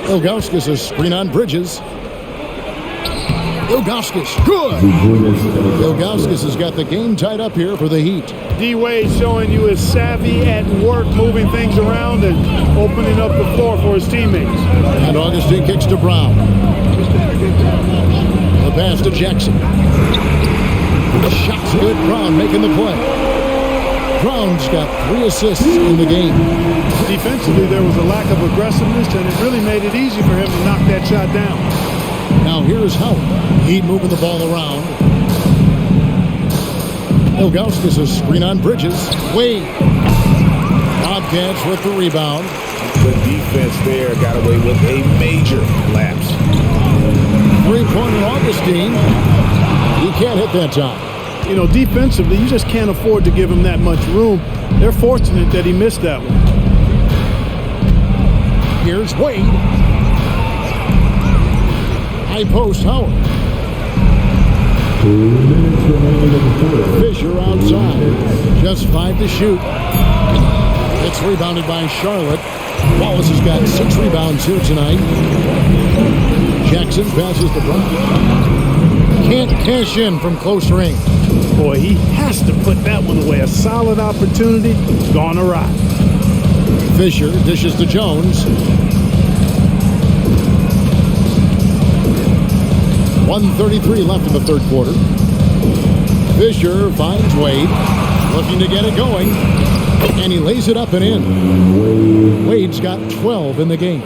Ilgauskas a screen on Bridges. Ilgauskas, good! Ilgauskas has got the game tied up here for the Heat. D-Wade showing you his savvy at work, moving things around and opening up the floor for his teammates. And Augustine kicks to Brown. The pass to Jackson. The shot's good. Brown making the play. Brown's got 3 assists in the game. Defensively, there was a lack of aggressiveness, and it really made it easy for him to knock that shot down. Now here's Howard. Heat moving the ball around. Ilgauskas a screen on Bridges. Wade. Bobcats with the rebound. The defense there got away with a major lapse. 3-pointer Augustine. He can't hit that time. You know, defensively, you just can't afford to give him that much room. They're fortunate that he missed that one. Here's Wade. High post Howard. 2 minutes remaining in the fourth. Fisher outside. Just 5 to shoot. It's rebounded by Charlotte. Wallace has got 6 rebounds here tonight. Jackson passes to Brown. Can't cash in from close range. Boy, he has to put that one away. A solid opportunity gone awry. Fisher dishes to Jones. 1:33 left in the third quarter. Fisher finds Wade. Looking to get it going. And he lays it up and in. Wade's got 12 in the game.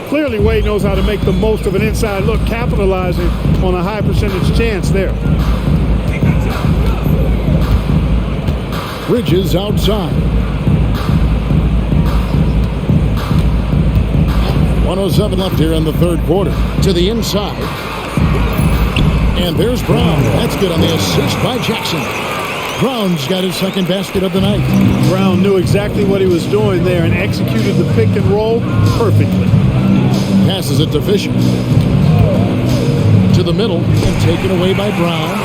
Clearly, Wade knows how to make the most of an inside look, capitalizing on a high percentage chance there. Bridges outside. 1:07 left here in the third quarter. To the inside. And there's Brown. That's good on the assist by Jackson. Brown's got his second basket of the night. Brown knew exactly what he was doing there and executed the pick and roll perfectly. Passes it to Fisher. To the middle and taken away by Brown.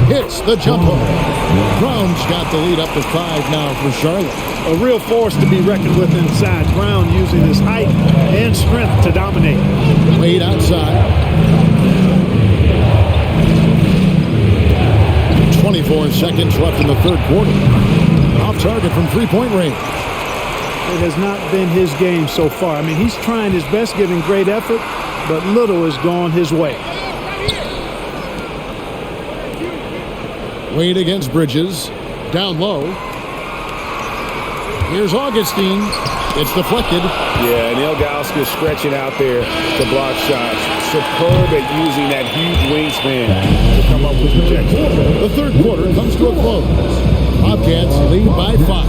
Hits the jumper. Brown's got the lead up to 5 now for Charlotte. A real force to be reckoned with inside. Brown using his height and strength to dominate. Wade outside. 24 seconds left in the third quarter. Off target from 3-point range. It has not been his game so far. I mean, he's trying his best, giving great effort, but little has gone his way. Wade against Bridges. Down low. Here's Augustine. It's deflected. Yeah, and Ilgauskas stretching out there to block shots. Superb at using that huge wingspan to come up with projection. The third quarter comes to a close. Bobcats lead by 5.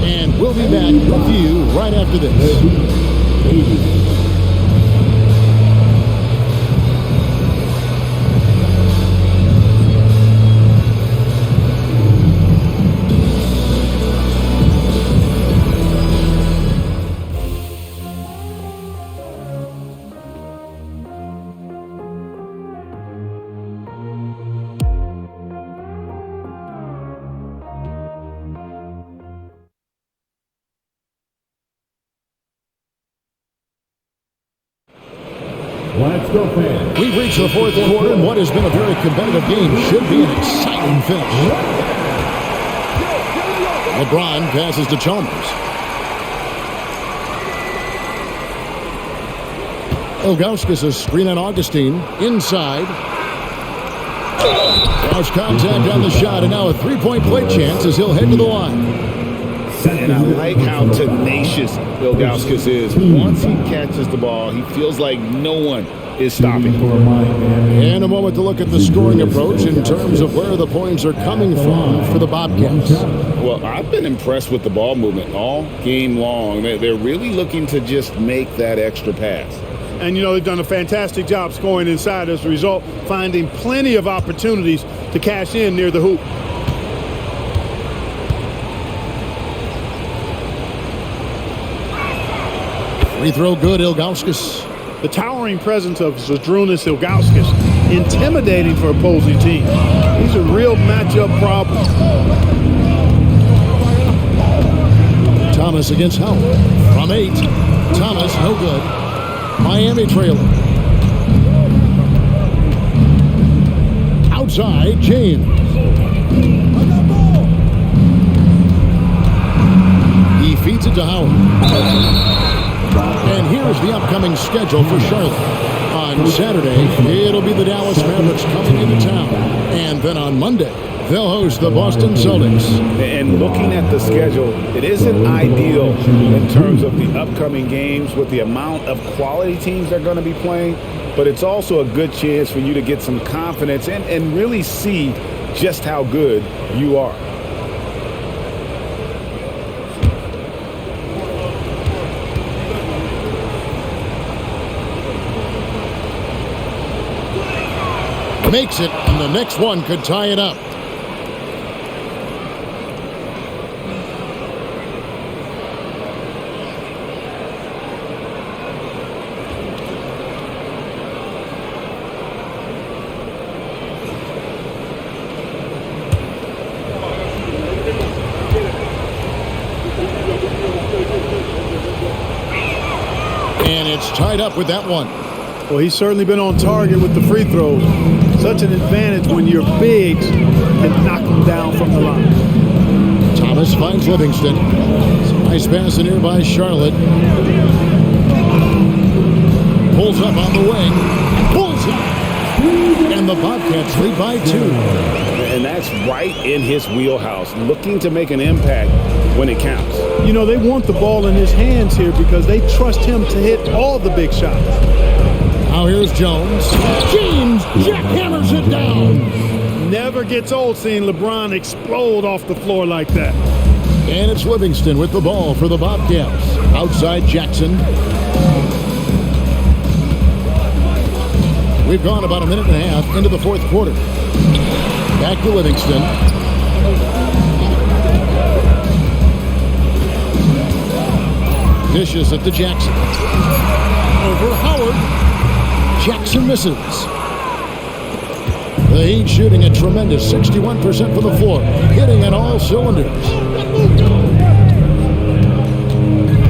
And we'll be back with you right after this. Let's go, fans. We've reached the fourth quarter, and what has been a very competitive game should be an exciting finish. LeBron passes to Chalmers. Ilgauskas a screen on Augustine. Inside. Cross contact on the shot, and now a 3-point play chance as he'll head to the line. And I like how tenacious Ilgauskas is. Once he catches the ball, he feels like no one is stopping. And a moment to look at the scoring approach in terms of where the points are coming from for the Bobcats. Well, I've been impressed with the ball movement all game long. They're really looking to just make that extra pass. And, you know, they've done a fantastic job scoring inside as a result, finding plenty of opportunities to cash in near the hoop. Free throw good, Ilgauskas. The towering presence of Zydrunas Ilgauskas, intimidating for opposing teams. These are real matchup problems. Thomas against Howard. From 8. Thomas, no good. Miami trailing. Outside, James. He feeds it to Howard. And here's the upcoming schedule for Charlotte. On Saturday, it'll be the Dallas Mavericks coming into town. And then on Monday, they'll host the Boston Celtics. And looking at the schedule, it isn't ideal in terms of the upcoming games with the amount of quality teams they're going to be playing. But it's also a good chance for you to get some confidence and really see just how good you are. Makes it, and the next one could tie it up. And it's tied up with that one. Well, he's certainly been on target with the free throws. Such an advantage when your bigs can knock them down from the line. Thomas finds Livingston. Nice pass in here by Charlotte. Pulls up on the wing. Pulls it. And the Bobcats lead by 2. And that's right in his wheelhouse, looking to make an impact when it counts. You know, they want the ball in his hands here because they trust him to hit all the big shots. Now here's Jones. James jackhammers it down. Never gets old seeing LeBron explode off the floor like that. And it's Livingston with the ball for the Bobcats. Outside Jackson. We've gone about a minute and a half into the fourth quarter. Back to Livingston. Dishes it to Jackson. Over Howard. Jackson misses. The Heat shooting a tremendous 61% from the floor, hitting on all cylinders.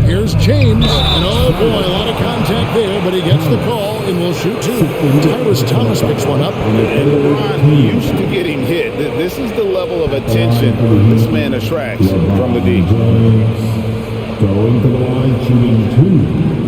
Here's James, and oh boy, a lot of contact there, but he gets the call and will shoot 2. Tyrus Thomas picks one up. And LeBron used to getting hit. This is the level of attention this man attracts from the D. Going to the line, shooting 2.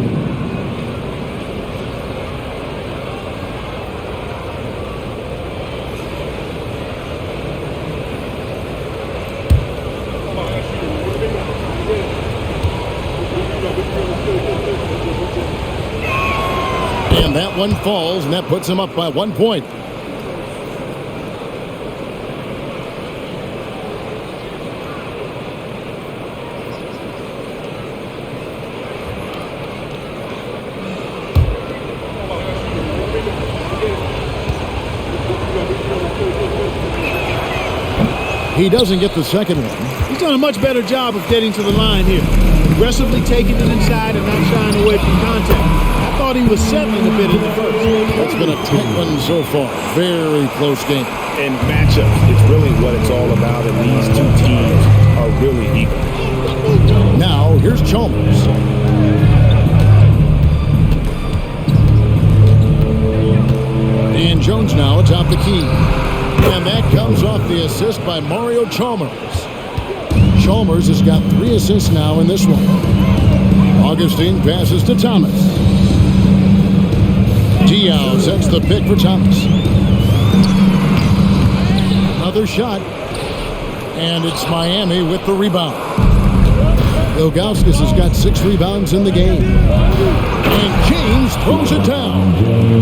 And that one falls, and that puts him up by 1 point. He doesn't get the second one. He's done a much better job of getting to the line here. Aggressively taking it inside and not shying away from contact. I thought he was settling a bit in the first. That's been a tight one so far. Very close game. And matchups, it's really what it's all about, and these two teams are really equal. Now, here's Chalmers. And Jones now atop the key. And that comes off the assist by Mario Chalmers. Chalmers has got 3 assists now in this one. Augustine passes to Thomas. Diaw sets the pick for Thomas. Another shot. And it's Miami with the rebound. Ilgauskas has got 6 rebounds in the game. And James throws it down.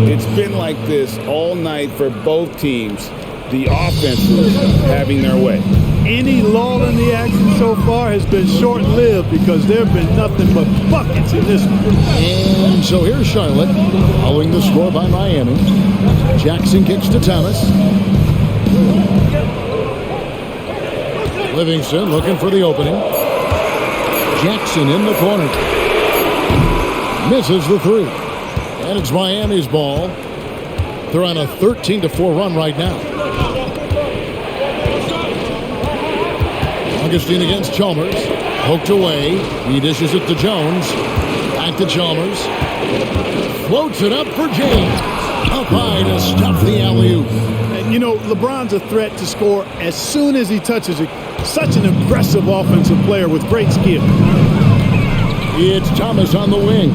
It's been like this all night for both teams. The offenses having their way. Any lull in the action so far has been short-lived because there have been nothing but buckets in this one. And so here's Charlotte, following the score by Miami. Jackson kicks to Thomas. Livingston looking for the opening. Jackson in the corner. Misses the three. And it's Miami's ball. They're on a 13-4 run right now. Augustine against Chalmers. Poked away. He dishes it to Jones. Back to Chalmers. Floats it up for James. Up high to stuff the alley-oop. And you know, LeBron's a threat to score as soon as he touches it. Such an aggressive offensive player with great skill. It's Thomas on the wing.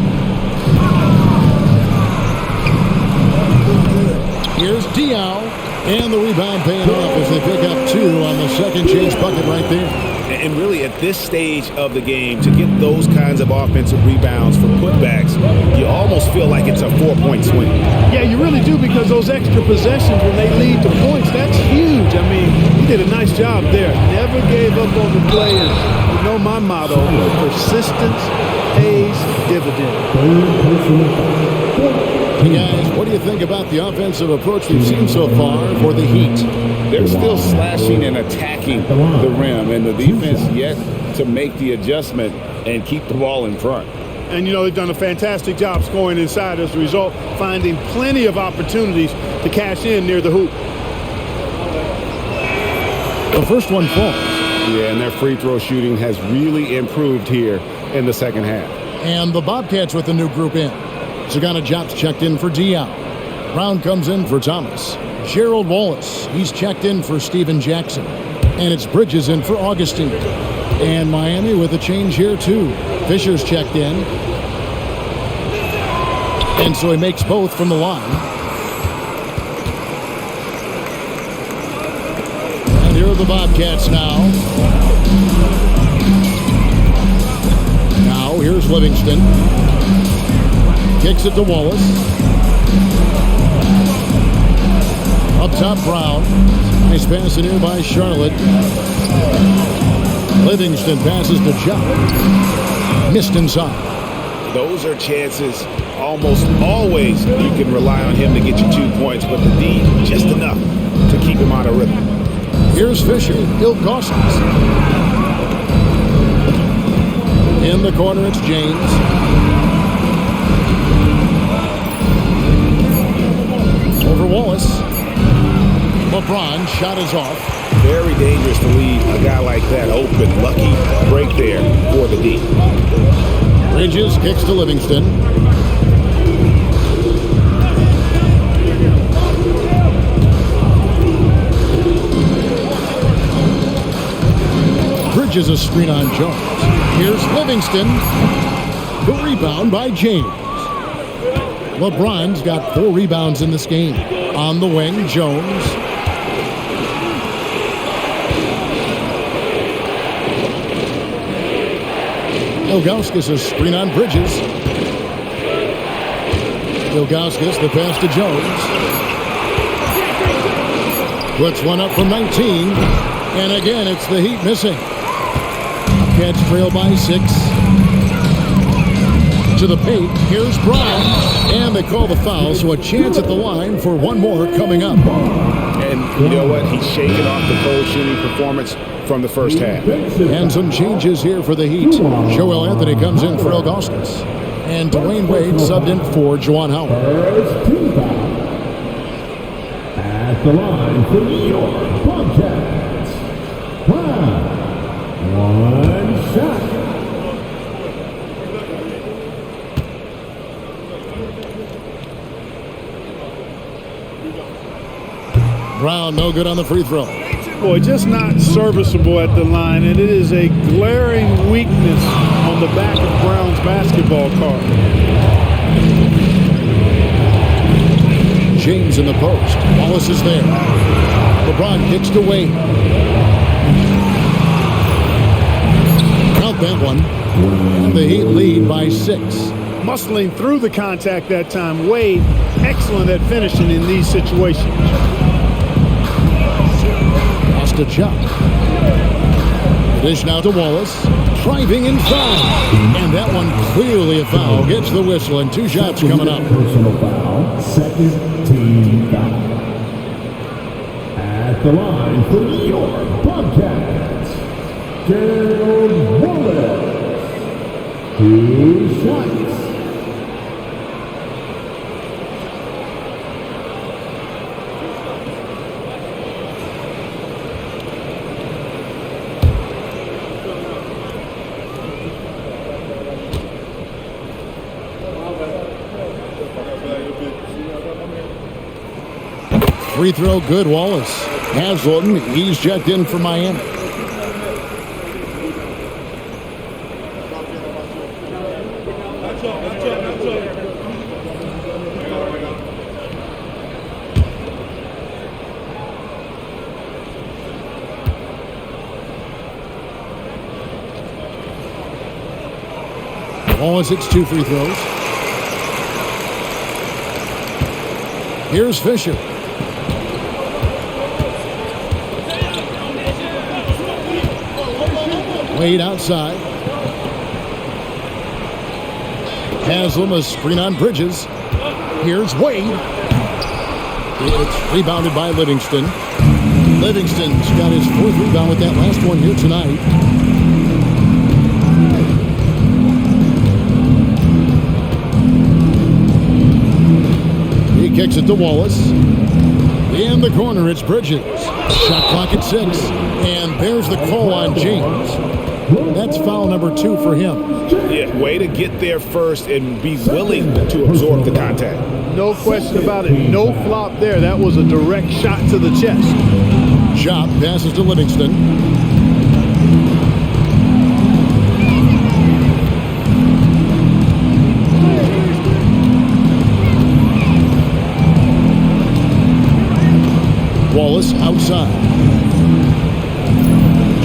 Here's Diaw, and the rebound paying off as they pick up two on the second chance bucket right there. And really at this stage of the game, to get those kinds of offensive rebounds for putbacks, you almost feel like it's a 4-point swing. Yeah, you really do, because those extra possessions when they lead to points, that's huge. I mean, he did a nice job there. Never gave up on the play. And you know my motto, persistence pays dividends. Hey guys, what do you think about the offensive approach we've seen so far for the Heat? They're still slashing and attacking the rim, and the defense yet to make the adjustment and keep the ball in front. And, you know, they've done a fantastic job scoring inside as a result, finding plenty of opportunities to cash in near the hoop. The first one falls. Yeah, and their free throw shooting has really improved here in the second half. And the Bobcats with the new group in. Zagana Jop's checked in for Diaw. Brown comes in for Thomas. Gerald Wallace, he's checked in for Steven Jackson. And it's Bridges in for Augustine. And Miami with a change here too. Fisher's checked in. And so he makes both from the line. And here are the Bobcats now. Now here's Livingston. Kicks it to Wallace. Up top, Brown. Nice pass in here by Charlotte. Livingston passes to Jop. Missed inside. Those are chances almost always you can rely on him to get you 2 points, but the D just enough to keep him out of rhythm. Here's Fisher. Ilgauskas. In the corner, it's James. Over Wallace. LeBron shot is off. Very dangerous to leave a guy like that open. Lucky break there for the D. Bridges kicks to Livingston. Bridges a screen on Jones. Here's Livingston. The rebound by James. LeBron's got 4 rebounds in this game. On the wing, Jones. Ilgauskas a screen on Bridges. Ilgauskas the pass to Jones. Puts one up from 19. And again, it's the Heat missing. Cats trail by 6. To the paint. Here's Brown. And they call the foul, so a chance at the line for one more coming up. And you know what? He's shaking off the cold shooting performance from the first half. And some changes here for the Heat. Joel Anthony comes in for Ilgauskas. And Dwayne Wade subbed in for Juwan Howard. At the line for New York Bobcats. One shot. Brown no good on the free throw. Boy, just not serviceable at the line, and it is a glaring weakness on the back of Brown's basketball card. James in the post. Wallace is there. LeBron kicks to Wade. Count that one. And the Heat lead by 6. Muscling through the contact that time. Wade, excellent at finishing in these situations. To Chuck. The dish now to Wallace. Driving in foul. And that one clearly a foul. Gets the whistle and 2 shots coming up. Personal foul. Second team foul. At the line for New York Bobcats. Gerald Wallace. 2 shots. Free throw good, Wallace. Hazelton, he's checked in for Miami. Wallace hits 2 free throws. Here's Fisher. Wade outside. Haslam, a screen on Bridges. Here's Wade. It's rebounded by Livingston. Livingston's got his 4th rebound with that last one here tonight. He kicks it to Wallace. In the corner, it's Bridges. Shot clock at 6. And there's the call on James. That's foul number 2 for him. Yeah, way to get there first and be willing to absorb the contact. No question about it. No flop there. That was a direct shot to the chest. Chop passes to Livingston. Wallace outside.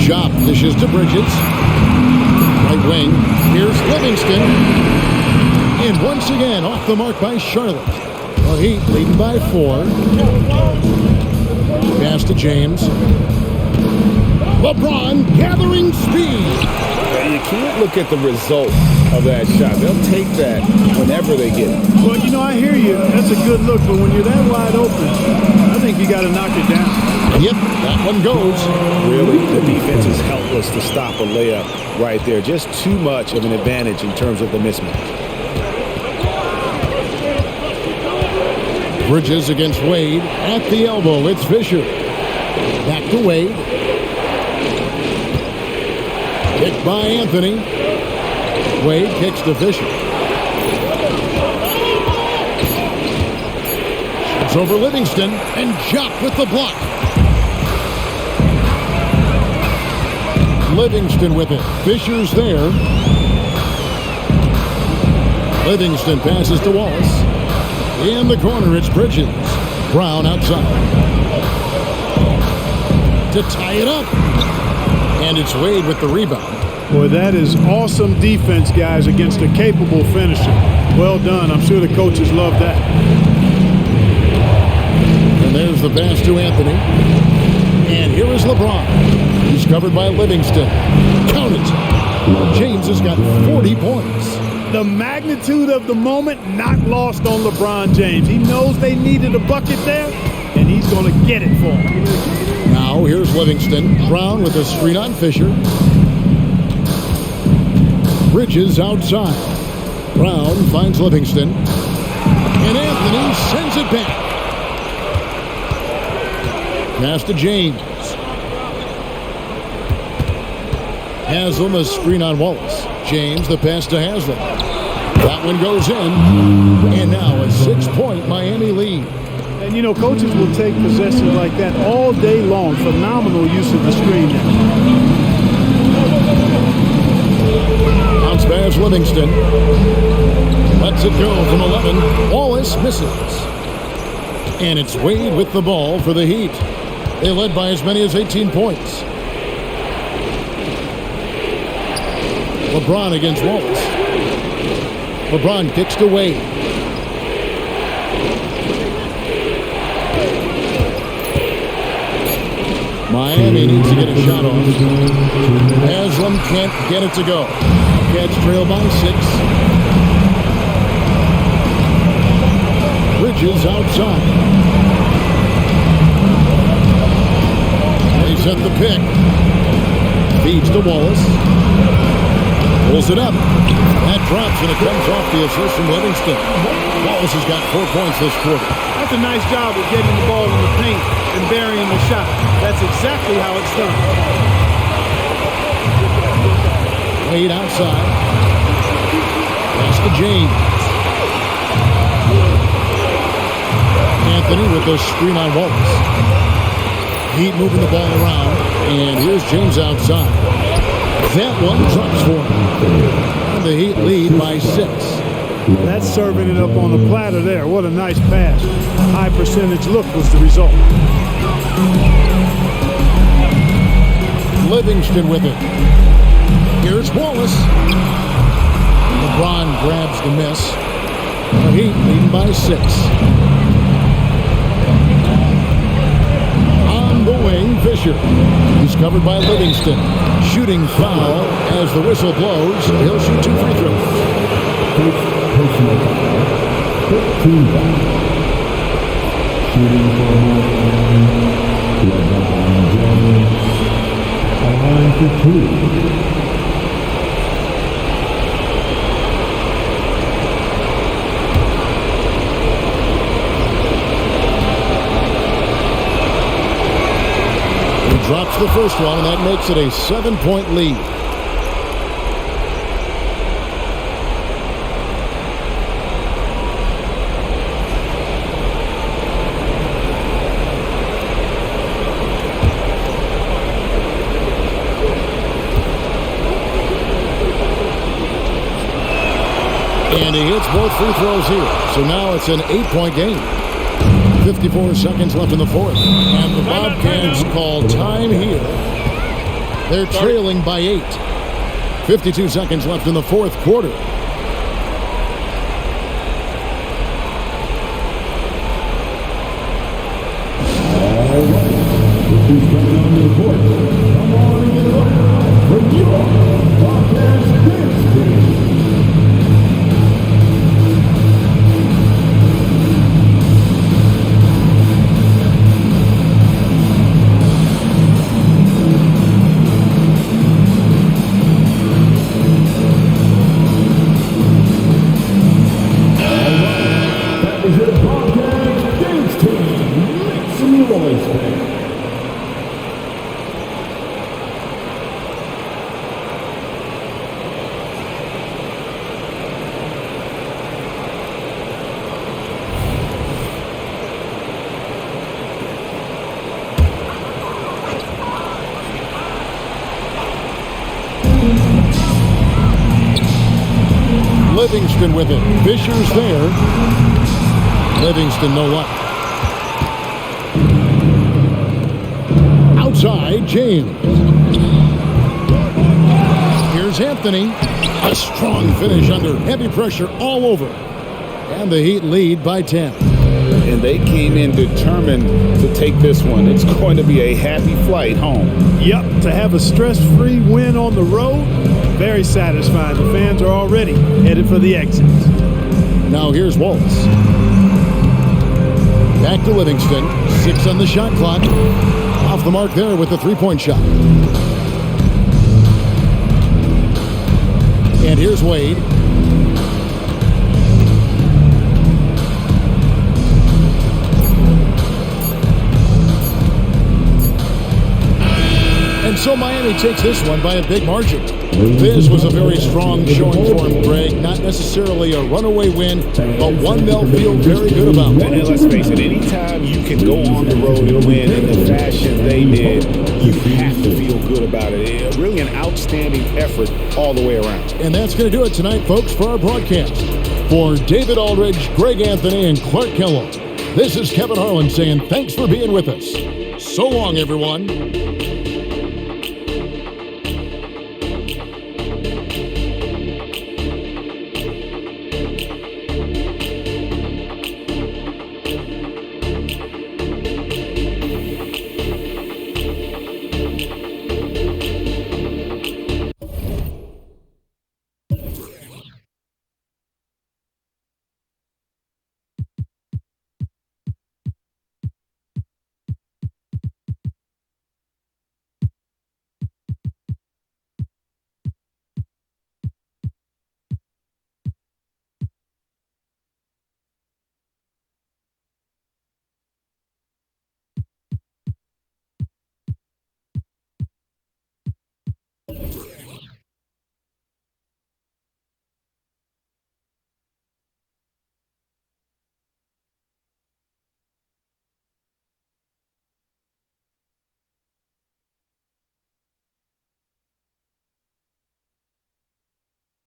Chop dishes to Bridges. Right wing. Here's Livingston. And once again, off the mark by Charlotte. The Heat leading by 4. Pass to James. LeBron gathering speed. You can't look at the result of that shot. They'll take that whenever they get it. Well, you know, I hear you. That's a good look, but when you're that wide open, I think you got to knock it down. Yep, that one goes. Really, the defense is helpless to stop a layup right there. Just too much of an advantage in terms of the mismatch. Bridges against Wade. At the elbow, it's Fisher. Back to Wade. Kicked by Anthony. Wade kicks to Fisher. Shoots over Livingston and Jock with the block. Livingston with it. Fisher's there. Livingston passes to Wallace. In the corner, it's Bridges. Brown outside. To tie it up. And it's Wade with the rebound. Boy, that is awesome defense, guys, against a capable finisher. Well done. I'm sure the coaches love that. And there's the pass to Anthony. And here is LeBron. He's covered by Livingston. Count it. James has got 40 points. The magnitude of the moment not lost on LeBron James. He knows they needed a bucket there, and he's going to get it for them. Now here's Livingston. Brown with a screen on Fisher. Bridges outside. Brown finds Livingston. And Anthony sends it back. Pass to James. Haslam, a screen on Wallace. James, the pass to Haslam. That one goes in. And now a 6-point Miami lead. And, you know, coaches will take possessions like that all day long. Phenomenal use of the screen there. Bounce pass Livingston. Lets it go from 11. Wallace misses. And it's Wade with the ball for the Heat. They led by as many as 18 points. LeBron against Wallace. LeBron kicks to Wade. Miami needs to get a shot off. Haslam can't get it to go. Cats trail by 6. Bridges outside. They set the pick. Feeds to Wallace. Pulls it up. That drops and it comes off the assist from Livingston. Wallace has got 4 points this quarter. That's a nice job of getting the ball in the paint and burying the shot. That's exactly how it's done. Wade outside. Pass to James. Anthony with the screen on Wallace. Heat moving the ball around, and here's James outside. That one drops for him. And the Heat lead by 6. That's serving it up on a platter there. What a nice pass. High percentage look was the result. Livingston with it. Here's Wallace. LeBron grabs the miss. The Heat leading by 6. On the wing, Fisher. He's covered by Livingston. Shooting foul as the whistle blows. He'll shoot 2 free throws. Personal foul. 15 foul. Shooting for LeBron James. A line for 2. Drops the first one, and that makes it a 7-point lead. And he hits both free throws here. So now it's an 8-point game. 54 seconds left in the fourth. And the Bobcats call time here. They're trailing by 8. 52 seconds left in the fourth quarter. All right. This is coming on the court. Come on and get ready for your Bobcats dance team. Livingston with it. Fisher's there. Livingston no luck. Outside, James. Here's Anthony. A strong finish under heavy pressure all over. And the Heat lead by 10. And they came in determined to take this one. It's going to be a happy flight home. Yep, to have a stress-free win on the road, very satisfying. The fans are already headed for the exits. Now here's Wallace. Back to Livingston. 6 on the shot clock. Off the mark there with the three-point shot. And here's Wade. And so Miami takes this one by a big margin. This was a very strong showing for him, Greg. Not necessarily a runaway win, but one they'll feel very good about. And let's face it, anytime you can go on the road and win in the fashion they did, you have to feel good about it. Really an outstanding effort all the way around. And that's going to do it tonight, folks, for our broadcast. For David Aldridge, Greg Anthony, and Clark Kellogg, this is Kevin Harlan saying thanks for being with us. So long, everyone.